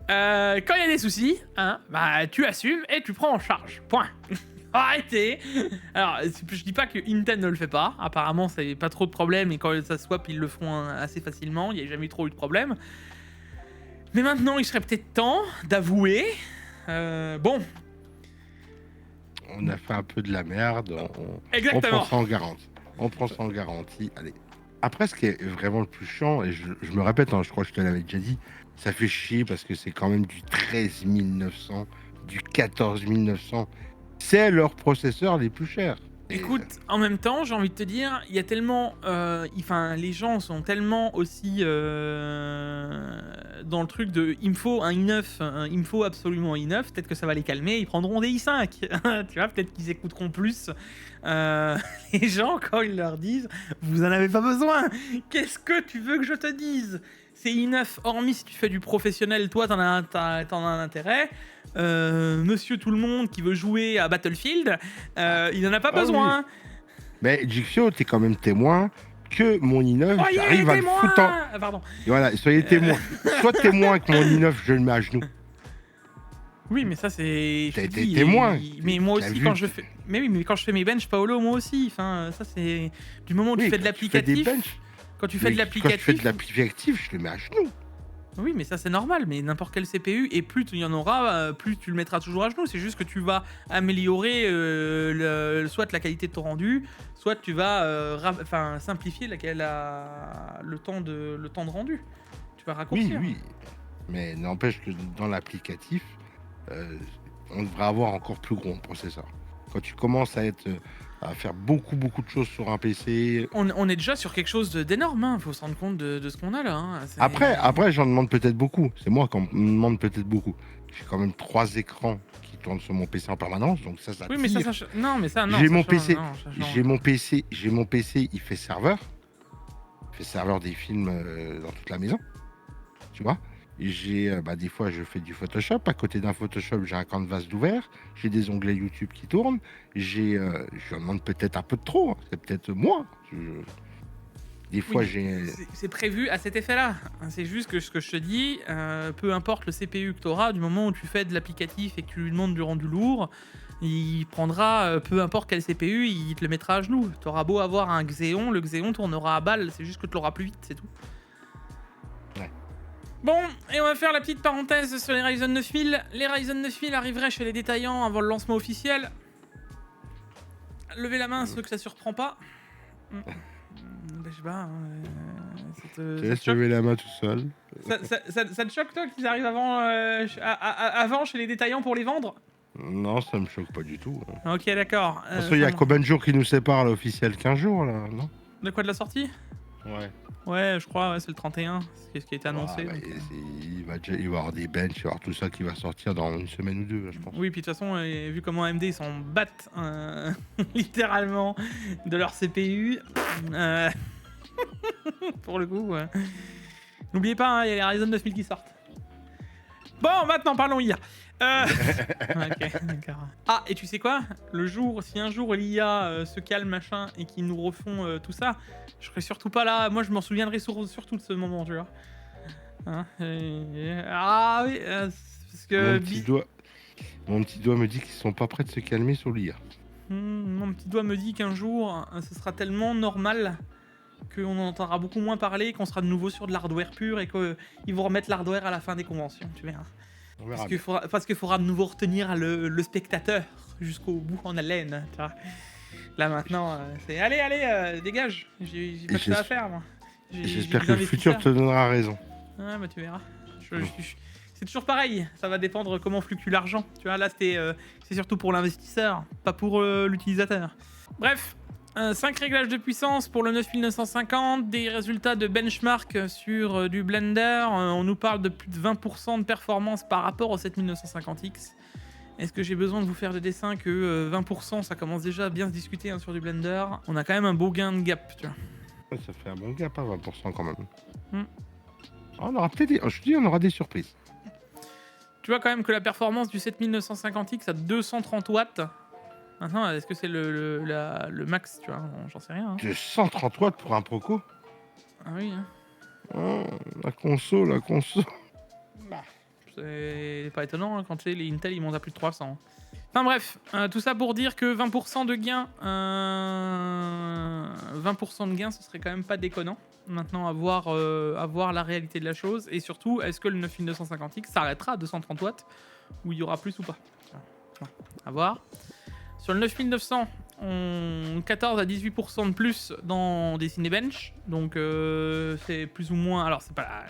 quand il y a des soucis, hein, bah, tu assumes et tu prends en charge. Point. Arrêtez. Alors, je dis pas que Intel ne le fait pas. Apparemment, ça n'est pas trop de problème. Et quand ça swap, ils le font assez facilement. Il n'y a jamais trop eu de problème. Mais maintenant, il serait peut-être temps d'avouer. Bon. On a fait un peu de la merde. Exactement. On prend ça en garantie. On prend ça en garantie. Allez. Après, ce qui est vraiment le plus chiant, et je me répète, hein, je crois que je te l'avais déjà dit, ça fait chier parce que c'est quand même du 13 900, du 14 900. C'est leurs processeurs les plus chers. Écoute, en même temps, j'ai envie de te dire, il y a tellement... les gens sont tellement aussi dans le truc de il me faut un i9, il me faut absolument un i9, peut-être que ça va les calmer, ils prendront des i5. Tu vois, peut-être qu'ils écouteront plus les gens quand ils leur disent vous en avez pas besoin. Qu'est-ce que tu veux que je te dise? C'est i9, hormis si tu fais du professionnel, toi t'en as un intérêt. Monsieur tout le monde qui veut jouer à Battlefield, il n'en a pas besoin. Oui. Mais Jixio, t'es quand même témoin que mon i9, j'arrive à le foutre en... Pardon. Voilà, soyez témoins. Sois témoin que mon i9, je le mets à genoux. Oui, mais ça c'est... T'as été témoin. Mais moi aussi, quand je fais... Mais oui, mais quand je fais mes bench Paolo, moi aussi. Enfin, ça c'est... Du moment où tu fais de l'applicatif... Quand tu fais de l'applicatif... Quand je fais de l'applicatif, je le mets à genoux. Oui, mais ça c'est normal, mais n'importe quel CPU, et plus il y en aura, plus tu le mettras toujours à genoux. C'est juste que tu vas améliorer soit la qualité de ton rendu, soit tu vas simplifier le temps de rendu. Tu vas raccourcir. Oui, mais n'empêche que dans l'applicatif, on devrait avoir encore plus gros processeur. Quand tu commences à faire beaucoup de choses sur un PC. On est déjà sur quelque chose d'énorme, hein. Faut se rendre compte de ce qu'on a là. Hein. Après, j'en demande peut-être beaucoup. C'est moi qui en demande peut-être beaucoup. J'ai quand même 3 écrans qui tournent sur mon PC en permanence, donc ça oui, mais tire. non. J'ai mon PC, il fait serveur. Il fait serveur des films dans toute la maison. Tu vois. Des fois, je fais du Photoshop. À côté d'un Photoshop, j'ai un canvas d'ouvert. J'ai des onglets YouTube qui tournent. Je demande peut-être un peu de trop. Hein. C'est peut-être moi. Des fois, Oui, j'ai... c'est prévu à cet effet-là. C'est juste que ce que je te dis, peu importe le CPU que tu auras, du moment où tu fais de l'applicatif et que tu lui demandes du rendu lourd, il prendra, peu importe quel CPU, il te le mettra à genoux. Tu auras beau avoir un Xeon, le Xeon tournera à balle, c'est juste que tu l'auras plus vite, c'est tout. Ouais. Bon, et on va faire la petite parenthèse sur les Ryzen 9000. Les Ryzen 9000 arriveraient chez les détaillants avant le lancement officiel. Levez la main ceux que ça surprend pas. Ben, je sais pas. Tu laisses lever la main tout seul. Ça te choque, toi, qu'ils arrivent avant chez les détaillants pour les vendre? Non, ça me choque pas du tout. Hein. Ok, d'accord. De toute façon, il y a combien de jours qui nous séparent, l'officiel? 15 jours, là, non? De quoi, de la sortie? Ouais. Ouais, je crois, ouais, c'est le 31, c'est ce qui a été annoncé. Bah, donc, il va y avoir des benches, il va y avoir tout ça qui va sortir dans une semaine ou deux, là, je pense. Oui, puis de toute façon, vu comment AMD ils s'en battent littéralement de leur CPU, pour le coup, n'oubliez pas, il y a les Ryzen 9000 qui sortent. Bon, maintenant parlons IA. Ok, d'accord. Ah, et tu sais quoi? Si un jour l'IA se calme, machin, et qu'ils nous refont tout ça, je serai surtout pas là. Moi, je m'en souviendrai surtout de ce moment, tu vois. Hein, ah oui, parce que... Mon petit doigt me dit qu'ils sont pas prêts de se calmer sur l'IA. Mon petit doigt me dit qu'un jour, ce sera tellement normal qu'on en entendra beaucoup moins parler, qu'on sera de nouveau sur de l'hardware pur et qu'ils vont remettre l'hardware à la fin des conventions, tu verras. Parce qu'il faudra de nouveau retenir le spectateur jusqu'au bout en haleine, tu vois. Là maintenant, c'est allez, dégage, j'ai pas que ça à faire, moi. J'espère que le futur te donnera raison. Ouais, bah tu verras. C'est toujours pareil, ça va dépendre comment fluctue l'argent. Tu vois, là c'est surtout pour l'investisseur, pas pour l'utilisateur. Bref, 5 réglages de puissance pour le 9950, des résultats de benchmark sur du Blender. On nous parle de plus de 20% de performance par rapport au 7950X. Est-ce que j'ai besoin de vous faire des dessins que 20% ça commence déjà à bien se discuter sur du Blender? On a quand même un beau gain de gap, tu vois. Ouais, ça fait un bon gap à 20% quand même. On aura peut-être on aura des surprises. Tu vois quand même que la performance du 7950X à 230 watts. Maintenant, est-ce que c'est le max, tu vois? J'en sais rien. 230 watts pour un Proco? Ah oui, hein. Oh, la conso. Bah, c'est pas étonnant quand tu sais, les Intel ils montent à plus de 300. Enfin bref, tout ça pour dire que 20% de gain, 20% de gain, ce serait quand même pas déconnant. Maintenant, à voir la réalité de la chose. Et surtout, est-ce que le 9950X s'arrêtera à 230 watts ou il y aura plus ou pas? À voir. Sur le 9900, on 14 à 18% de plus dans des Cinebench. Donc c'est plus ou moins... Alors c'est pas...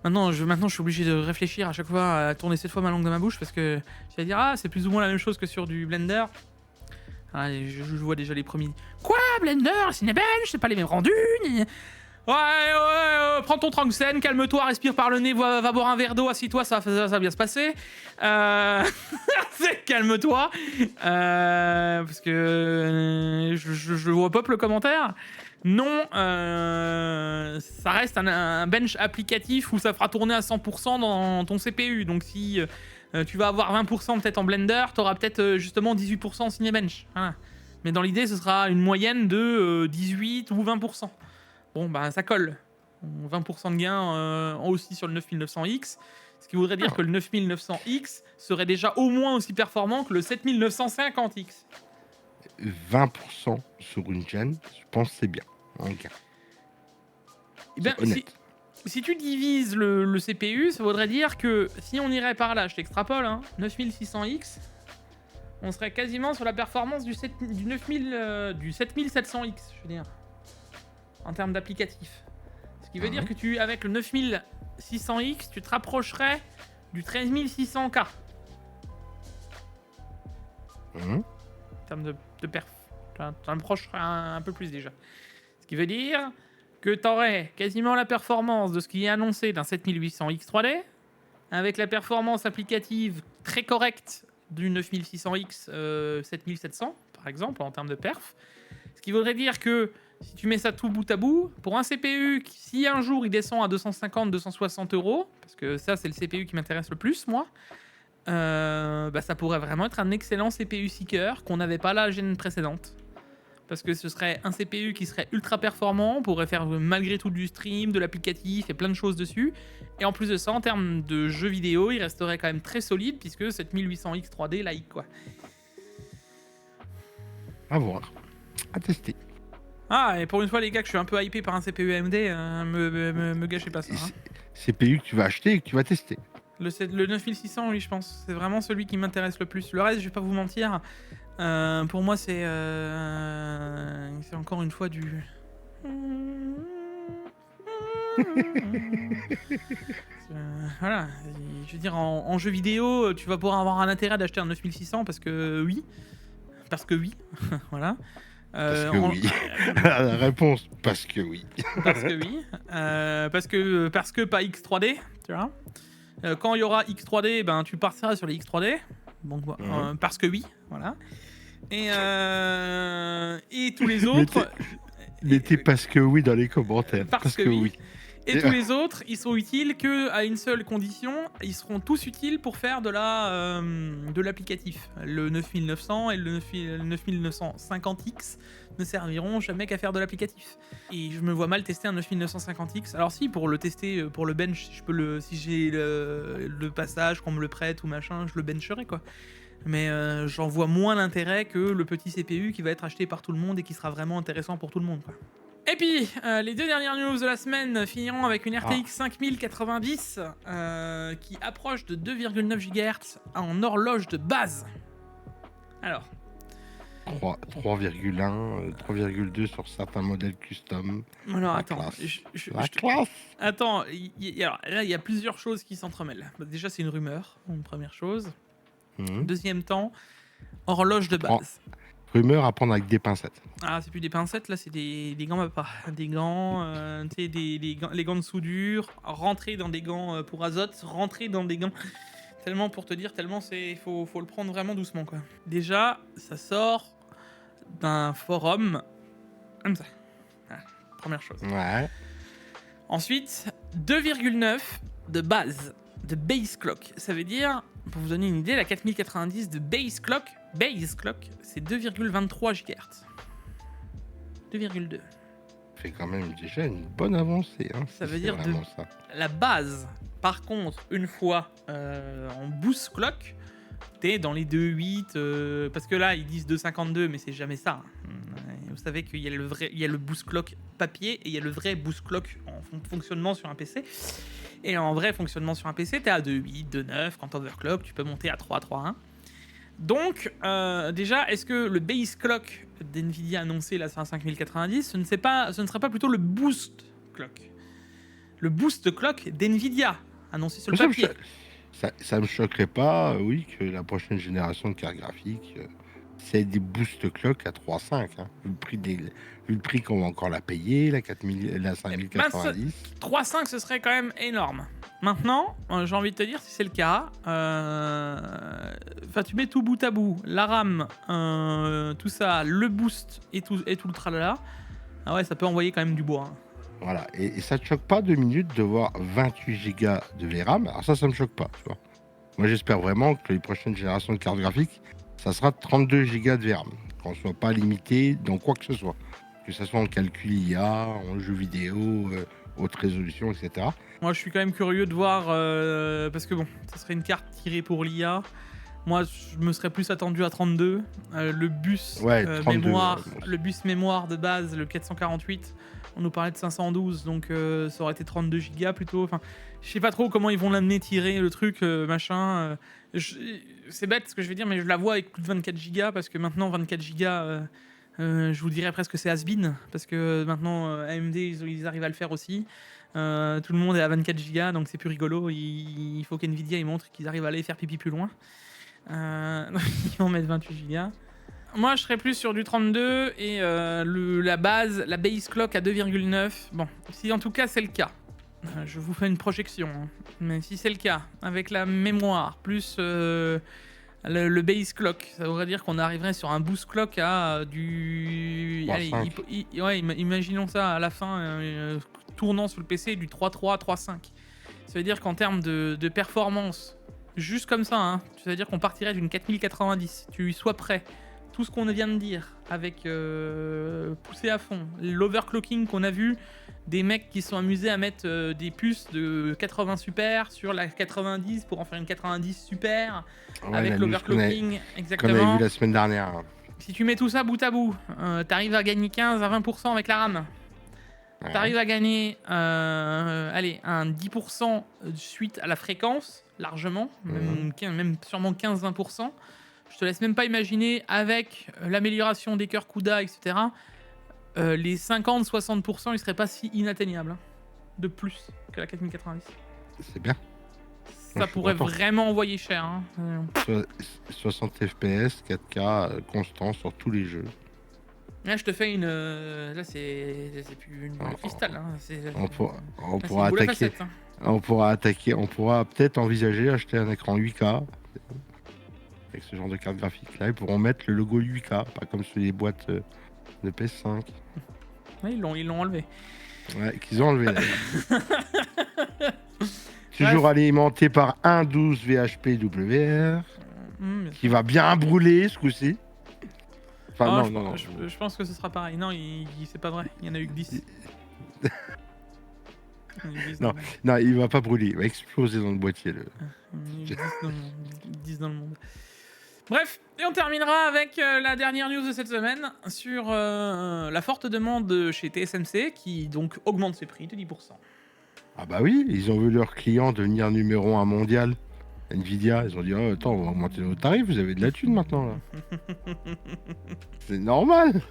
Maintenant, je suis obligé de réfléchir à chaque fois, à tourner 7 fois ma langue dans ma bouche parce que je vais dire, c'est plus ou moins la même chose que sur du Blender. Ah, je vois déjà les premiers. Quoi, Blender, Cinebench, c'est pas les mêmes rendus? Ouais, prends ton Tranxène, calme-toi, respire par le nez, va boire un verre d'eau, assis-toi, ça va bien se passer. Calme-toi. Parce que je vois pas le commentaire. Non, ça reste un bench applicatif où ça fera tourner à 100% dans ton CPU. Donc si tu vas avoir 20% peut-être en Blender, tu auras peut-être justement 18% en Cinebench. Voilà. Mais dans l'idée, ce sera une moyenne de 18 ou 20%. Bon, bah ça colle. 20% de gain aussi sur le 9900X. Ce qui voudrait dire que le 9900X serait déjà au moins aussi performant que le 7950X. 20% sur une chaîne, je pense que c'est bien. Okay. Eh bien, si tu divises le CPU, ça voudrait dire que si on irait par là, je t'extrapole, 9600X, on serait quasiment sur la performance du 7700X, je veux dire, en termes d'applicatif. Ce qui veut dire que avec le 9600X, tu te rapprocherais du 13600K. En termes de perf. Tu t'en approcherais un peu plus déjà. Ce qui veut dire que tu aurais quasiment la performance de ce qui est annoncé d'un 7800X 3D, avec la performance applicative très correcte du 9600X 7700, par exemple, en termes de perf. Ce qui voudrait dire que si tu mets ça tout bout à bout, pour un CPU, si un jour il descend à 250-260 €, parce que ça c'est le CPU qui m'intéresse le plus, moi, ça pourrait vraiment être un excellent CPU Seeker qu'on n'avait pas la gêne précédente. Parce que ce serait un CPU qui serait ultra performant, pourrait faire malgré tout du stream, de l'applicatif et plein de choses dessus. Et en plus de ça, en termes de jeux vidéo, il resterait quand même très solide puisque 7800X 3D laïque quoi. À voir. À tester. Ah, et pour une fois les gars que je suis un peu hypé par un CPU AMD, me gâchez pas ça. Hein. CPU que tu vas acheter et que tu vas tester. Le 9600, oui, je pense. C'est vraiment celui qui m'intéresse le plus. Le reste, je vais pas vous mentir. Pour moi, c'est encore une fois du... voilà. Je veux dire, en jeu vidéo, tu vas pouvoir avoir un intérêt d'acheter un 9600 parce que oui. Parce que oui. Voilà. Parce que oui. La réponse, parce que oui. Parce que oui. Parce que pas X3D, tu vois. Quand il y aura X3D, ben, tu partiras sur les X3D. Donc, parce que oui, voilà. Et tous les autres... Mettez parce que oui dans les commentaires. Parce que oui. Et tous les autres, ils sont utiles qu'à une seule condition. Ils seront tous utiles pour faire de l'applicatif. Le 9900 et le 9950X ne serviront jamais qu'à faire de l'applicatif. Et je me vois mal tester un 9950X. Alors si, pour le tester, pour le bench, si j'ai le passage, qu'on me le prête ou machin, je le bencherai quoi. Mais j'en vois moins l'intérêt que le petit CPU qui va être acheté par tout le monde et qui sera vraiment intéressant pour tout le monde quoi. Et puis, les deux dernières news de la semaine finiront avec une RTX 5090 qui approche de 2,9 GHz en horloge de base. Alors 3,1, 3,2 sur certains modèles custom. Alors la attends, classe. Attends, alors, là il y a plusieurs choses qui s'entremêlent. Déjà c'est une rumeur, une première chose. Deuxième temps, horloge de base. Rumeur à prendre avec des pincettes. Ah, c'est plus des pincettes, là, c'est des gants MAPPA. Des gants, tu sais, les gants de soudure, rentrer dans des gants pour azote, rentrer dans des gants... Tellement pour te dire, tellement faut le prendre vraiment doucement, quoi. Déjà, ça sort d'un forum comme ça. Voilà, première chose. Ouais. Ensuite, 2,9 de base, de base clock. Ça veut dire, pour vous donner une idée, la 4090 de base clock, c'est 2,23 GHz. 2,2. Fait quand même déjà une bonne avancée. Hein, ça veut dire ça. La base, par contre, une fois en boost clock, t'es dans les 2,8. Parce que là, ils disent 2,52, mais c'est jamais ça. Vous savez qu'il y a le boost clock papier et il y a le vrai boost clock en fonctionnement sur un PC. Et en vrai fonctionnement sur un PC, t'es à 2,8, 2,9. Quand overclock, tu peux monter à 3, 3,1. Donc, déjà, est-ce que le base clock d'NVIDIA annoncé là sur un 5090, ce ne serait pas plutôt le boost clock? Le boost clock d'NVIDIA annoncé sur le papier. Ça me choquerait pas, oui, que la prochaine génération de cartes graphiques, c'est des boost clock à 3,5. Hein, vu le prix qu'on va encore la payer, la 5090. 3,5, ce serait quand même énorme. Maintenant, j'ai envie de te dire, si c'est le cas, tu mets tout bout à bout, la RAM, tout ça, le boost et tout le tralala. Ah ouais, ça peut envoyer quand même du bois. Hein. Voilà, et ça te choque pas 2 minutes de voir 28 Go de VRAM. Alors ça me choque pas, tu vois. Moi, j'espère vraiment que les prochaines générations de cartes graphiques, ça sera 32 Go de VRAM, qu'on soit pas limité dans quoi que ce soit. Que ce soit en calcul IA, en jeu vidéo, haute résolution, etc. Moi, je suis quand même curieux de voir, parce que bon, ça serait une carte tirée pour l'IA. Moi, je me serais plus attendu à 32. Le bus mémoire, le bus mémoire de base, le 448, on nous parlait de 512, donc ça aurait été 32 Go plutôt. Enfin, je sais pas trop comment ils vont l'amener tirer le truc, machin. C'est bête ce que je vais dire, mais je la vois avec plus de 24 Go parce que maintenant 24 Go. Je vous dirais presque c'est has-been, parce que maintenant AMD ils arrivent à le faire aussi. Tout le monde est à 24 Go, donc c'est plus rigolo. Il faut qu'NVIDIA montre qu'ils arrivent à aller faire pipi plus loin. Ils vont mettre 28 Go. Moi je serais plus sur du 32 et la base clock à 2,9. Bon, si en tout cas c'est le cas, je vous fais une projection. Hein. Mais si c'est le cas, avec la mémoire plus... le base clock, ça voudrait dire qu'on arriverait sur un boost clock à du... Allez, imaginons ça à la fin, tournant sur le PC du 3.3, 3.5. Ça veut dire qu'en termes de performance, juste comme ça, hein, ça veut dire qu'on partirait d'une 4090. Tu y sois prêt. tout ce qu'on vient de dire, avec pousser à fond, l'overclocking qu'on a vu, des mecs qui sont amusés à mettre des puces de 80 super sur la 90 pour en faire une 90 super, Ouais, avec la news l'overclocking, qu'on avait exactement. vu la semaine dernière. Si tu mets tout ça bout à bout, t'arrives à gagner 15 à 20% avec la RAM. Ouais. T'arrives à gagner allez, un 10% suite à la fréquence, largement, même sûrement 15-20%. Je te laisse même pas imaginer, avec l'amélioration des cœurs CUDA, etc., les 50-60%, ils seraient pas si inatteignables hein, de plus que la 4090. C'est bien. Ça Je suis pourrait content. vraiment envoyer cher. Hein. 60 FPS, 4K constant sur tous les jeux. Là, je te fais une... là, c'est plus une boule de cristal. Hein. On Là, c'est pourra une boule à attaquer. facettes, hein. On pourra peut-être envisager acheter un écran 8K. Avec ce genre de carte graphique là, ils pourront mettre le logo 8K, pas comme sur les boîtes de PS5. Ouais, ils l'ont enlevé. Ouais, qu'ils ont enlevé là. Toujours alimenté par un 12 VHP WR, qui va bien brûler ce coup-ci. Enfin, non. Je pense que ce sera pareil. Non, c'est pas vrai. Il y en a eu que 10. Non, il va pas brûler, il va exploser dans le boîtier. Il y a 10 dans le monde. Bref, et on terminera avec la dernière news de cette semaine sur la forte demande chez TSMC qui donc augmente ses prix de 10%. Ah bah oui, ils ont vu leurs clients devenir numéro 1 mondial. Nvidia, ils ont dit oh, attends, on va augmenter nos tarifs, vous avez de la thune maintenant là. C'est normal.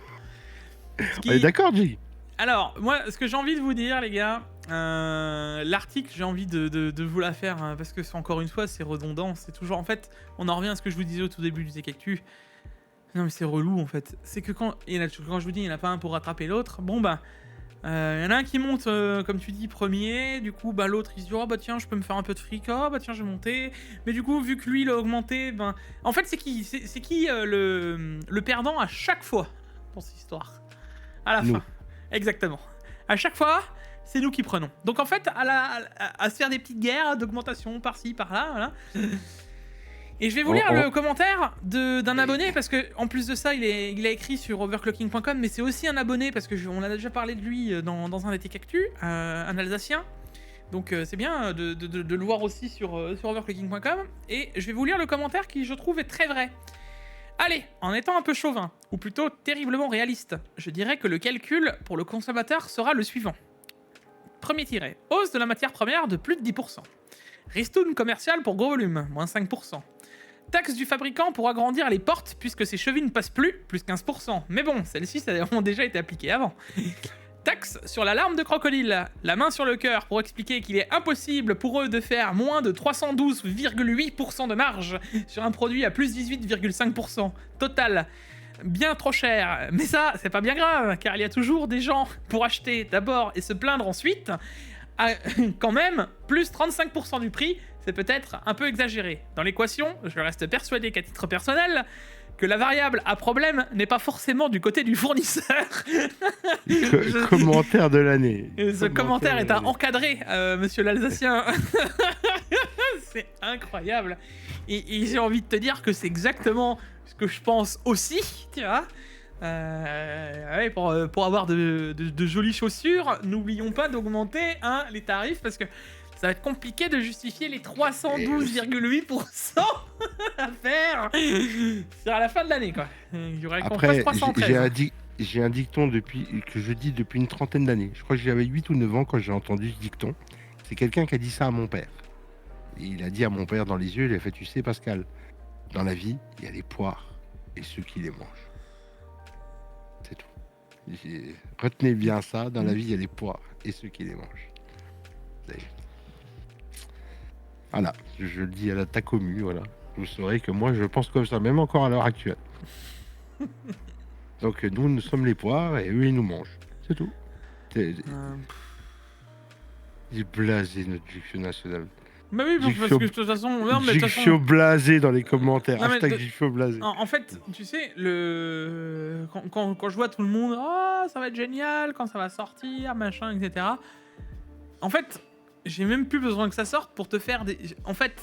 On est d'accord, Jig? Alors, moi, ce que j'ai envie de vous dire, les gars, l'article, j'ai envie de vous la faire, hein, parce que encore une fois, c'est redondant. C'est toujours, en fait, on en revient à ce que je vous disais au tout début du Tech Actu. Non, mais c'est relou, en fait. C'est que quand je vous dis, il n'y en a pas un pour rattraper l'autre, bon, bah, il y en a un qui monte, comme tu dis, premier. Du coup, bah, l'autre, il se dit, oh, bah, tiens, je peux me faire un peu de fric. Oh, bah, tiens, je vais monter. Mais du coup, vu que lui, il a augmenté, ben. En fait, c'est qui le perdant à chaque fois dans cette histoire? À la fin. Exactement. À chaque fois, c'est nous qui prenons. Donc en fait, à se faire des petites guerres d'augmentation par-ci, par-là, voilà. Et je vais vous lire le commentaire d'un abonné, parce que en plus de ça, il a écrit sur overclocking.com, mais c'est aussi un abonné, parce que on a déjà parlé de lui dans un des Tech Actu, un Alsacien. Donc c'est bien de le voir aussi sur overclocking.com. Et je vais vous lire le commentaire qui, je trouve, est très vrai. Allez, en étant un peu chauvin, ou plutôt terriblement réaliste, je dirais que le calcul pour le consommateur sera le suivant. Premier tiret, hausse de la matière première de plus de 10%. Ristourne commerciale pour gros volume, moins 5%. Taxe du fabricant pour agrandir les portes puisque ces chevilles ne passent plus, plus 15%. Mais bon, celles-ci ont déjà été appliquées avant. Taxe sur la larme de crocodile, la main sur le cœur pour expliquer qu'il est impossible pour eux de faire moins de 312,8% de marge sur un produit à plus 18,5%. Total. Bien trop cher. Mais ça, c'est pas bien grave, car il y a toujours des gens pour acheter d'abord et se plaindre ensuite. Quand même, plus 35% du prix, c'est peut-être un peu exagéré. Dans l'équation, je reste persuadé qu'à titre personnel, que la variable à problème n'est pas forcément du côté du fournisseur. Commentaire de l'année. Ce commentaire est à encadrer, monsieur l'Alsacien. C'est incroyable. Et j'ai envie de te dire que c'est exactement ce que je pense aussi, tu vois. Ouais, pour avoir de jolies chaussures, n'oublions pas d'augmenter les tarifs, parce que ça va être compliqué de justifier les 312,8% à faire c'est à la fin de l'année, quoi. Il y aurait qu'on fasse 313. J'ai un dicton que je dis depuis une trentaine d'années. Je crois que j'avais 8 ou 9 ans quand j'ai entendu ce dicton. C'est quelqu'un qui a dit ça à mon père. Et il a dit à mon père dans les yeux, il a fait, tu sais Pascal, dans la vie, il y a les poires et ceux qui les mangent. C'est tout. Retenez bien ça, dans la vie, il y a les poires et ceux qui les mangent. Voilà, je le dis à la Tacomu, voilà. Vous saurez que moi, je pense comme ça, même encore à l'heure actuelle. Donc nous sommes les poires et eux, ils nous mangent. C'est tout. Il est blasé, notre Diction national. Bah oui, parce que de toute façon... Diction blasé dans les commentaires. Hashtag Diction blasé. En fait, tu sais, quand je vois tout le monde, oh, ça va être génial, quand ça va sortir, machin, etc. En fait, j'ai même plus besoin que ça sorte pour te faire des... En fait,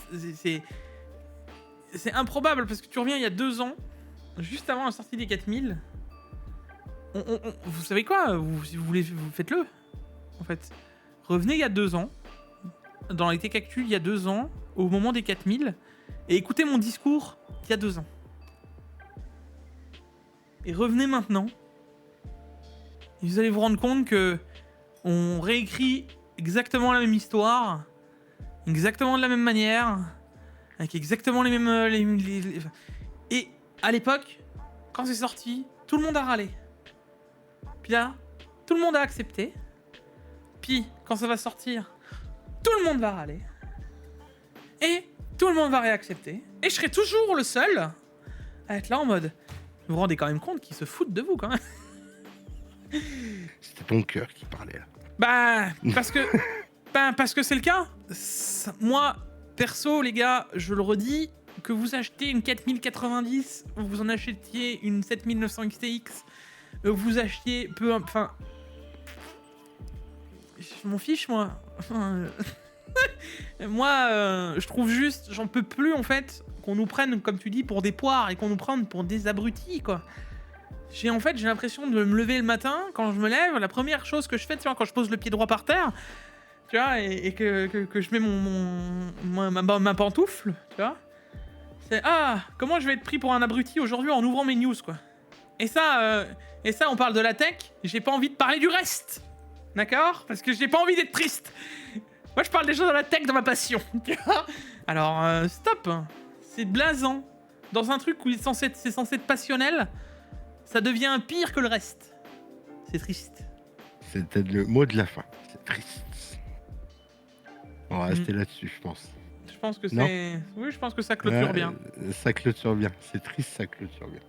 c'est improbable, parce que tu reviens il y a 2 ans, juste avant la sortie des 4000, vous savez quoi, si vous voulez, vous faites-le. En fait, revenez il y a 2 ans, dans les Cactus il y a 2 ans, au moment des 4000, et écoutez mon discours il y a 2 ans. Et revenez maintenant, et vous allez vous rendre compte que on réécrit exactement la même histoire, exactement de la même manière, avec exactement les mêmes... Et à l'époque, quand c'est sorti, tout le monde a râlé. Puis là, tout le monde a accepté. Puis, quand ça va sortir, tout le monde va râler. Et tout le monde va réaccepter. Et je serai toujours le seul à être là en mode... Vous vous rendez quand même compte qu'ils se foutent de vous, quand même. C'était ton cœur qui parlait, là. Bah, parce que c'est le cas. Moi, perso, les gars, je le redis, que vous achetez une 4090, vous en achetiez une 7900 XTX, vous achetiez enfin... Je m'en fiche, moi. Moi, je trouve juste, j'en peux plus, en fait, qu'on nous prenne, comme tu dis, pour des poires et qu'on nous prenne pour des abrutis, quoi. J'ai l'impression de me lever le matin, quand je me lève, la première chose que je fais, tu vois, quand je pose le pied droit par terre, tu vois, et que je mets ma pantoufle, tu vois, c'est « Ah, comment je vais être pris pour un abruti aujourd'hui en ouvrant mes news, quoi ?» Et ça, on parle de la tech, j'ai pas envie de parler du reste, d'accord? Parce que j'ai pas envie d'être triste. Moi, je parle des choses de la tech dans ma passion, tu vois. Alors, stop. C'est blasant. Dans un truc où c'est censé être passionnel, ça devient pire que le reste. C'est triste. C'était le mot de la fin. C'est triste. On va rester là-dessus, je pense. Je pense que c'est... Oui, je pense que ça clôture bien. Ça clôture bien. C'est triste, ça clôture bien.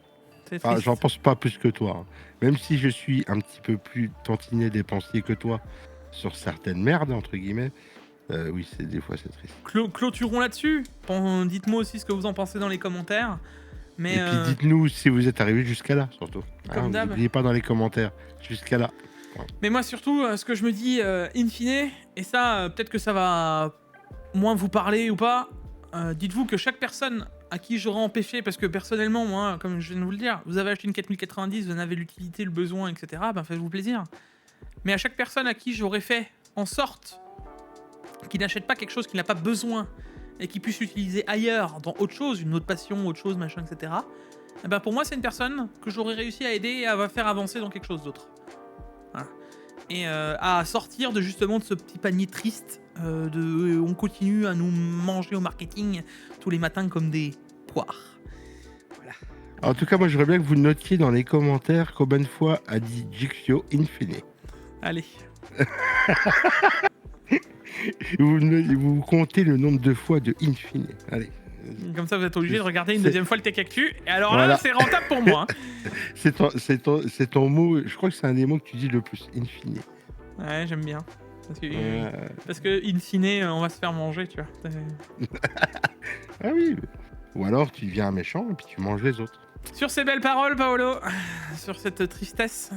C'est triste. Enfin, j'en pense pas plus que toi. Hein. Même si je suis un petit peu plus tantinet dépensier que toi sur certaines merdes, entre guillemets, oui, des fois c'est triste. Clôturons là-dessus. Dites-moi aussi ce que vous en pensez dans les commentaires. Mais et puis dites-nous si vous êtes arrivé jusqu'à là, surtout. Comme d'hab. N'oubliez pas dans les commentaires, jusqu'à là. Ouais. Mais moi surtout, ce que je me dis, in fine, et ça, peut-être que ça va moins vous parler ou pas, dites-vous que chaque personne à qui j'aurai empêché, parce que personnellement, moi, comme je viens de vous le dire, vous avez acheté une 4090, vous en avez l'utilité, le besoin, etc., ben faites-vous plaisir. Mais à chaque personne à qui j'aurais fait en sorte qu'il n'achète pas quelque chose qu'il n'a pas besoin et qu'il puisse l'utiliser ailleurs, dans autre chose, une autre passion, autre chose, machin, etc., eh ben pour moi, c'est une personne que j'aurais réussi à aider et à faire avancer dans quelque chose d'autre. Voilà. Et à sortir justement de ce petit panier triste on continue à nous manger au marketing tous les matins comme des poires. Voilà. En tout cas, moi, j'aimerais bien que vous notiez dans les commentaires combien de fois a dit Jixio Infine. Allez. Vous comptez le nombre de fois de Infine. Allez. Comme ça, vous êtes obligé de regarder une deuxième fois le Tech Actu. Et alors voilà. là, c'est rentable pour moi. Hein. C'est ton mot, je crois que c'est un des mots que tu dis le plus, Infine. Ouais, j'aime bien. Parce que in fine, on va se faire manger, tu vois. Ah oui. Ou alors, tu deviens un méchant et puis tu manges les autres. Sur ces belles paroles, Paolo, sur cette tristesse,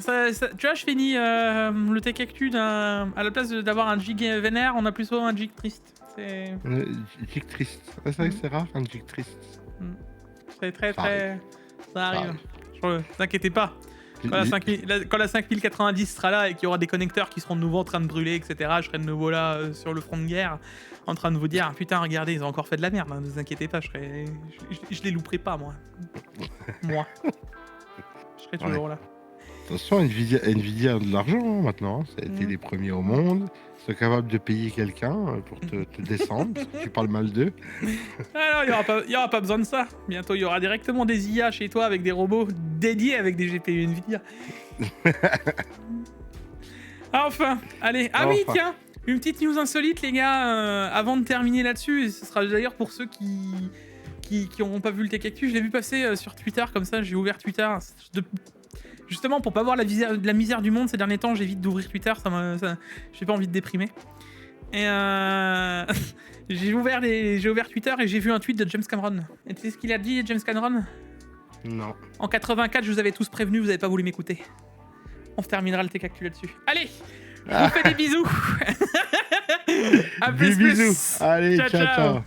tu vois, je finis le Tech Actu à la place d'avoir un jig vénère, on a plutôt un jig triste. Jig triste. C'est vrai que c'est rare un jig triste. C'est très. Ça arrive. Ne t'inquiétez pas. Quand la 5090 sera là et qu'il y aura des connecteurs qui seront de nouveau en train de brûler, etc., je serai de nouveau là sur le front de guerre, en train de vous dire putain, regardez, ils ont encore fait de la merde, hein, ne vous inquiétez pas, je les louperai pas, moi. Je serai toujours là. Attention, Nvidia a de l'argent hein, maintenant, ça a été les premiers au monde. Ils sont capables de payer quelqu'un pour te descendre, parce que tu parles mal d'eux. Alors, il n'y aura pas besoin de ça. Bientôt, il y aura directement des IA chez toi avec des robots dédiés avec des GPU Nvidia. Enfin, allez. Ah oui, tiens, une petite news insolite, les gars, avant de terminer là-dessus. Et ce sera d'ailleurs pour ceux qui n'auront pas vu le Tech Actu. Je l'ai vu passer sur Twitter, comme ça, j'ai ouvert Twitter. Justement, pour pas voir la misère du monde ces derniers temps, j'évite d'ouvrir Twitter, j'ai pas envie de déprimer. Et j'ai ouvert Twitter et j'ai vu un tweet de James Cameron. Et tu sais ce qu'il a dit, James Cameron? Non. En 84, je vous avais tous prévenus, vous avez pas voulu m'écouter. On se terminera le Tech Actu là-dessus. Allez, je vous fais des bisous. À plus, bisous. Allez, ciao.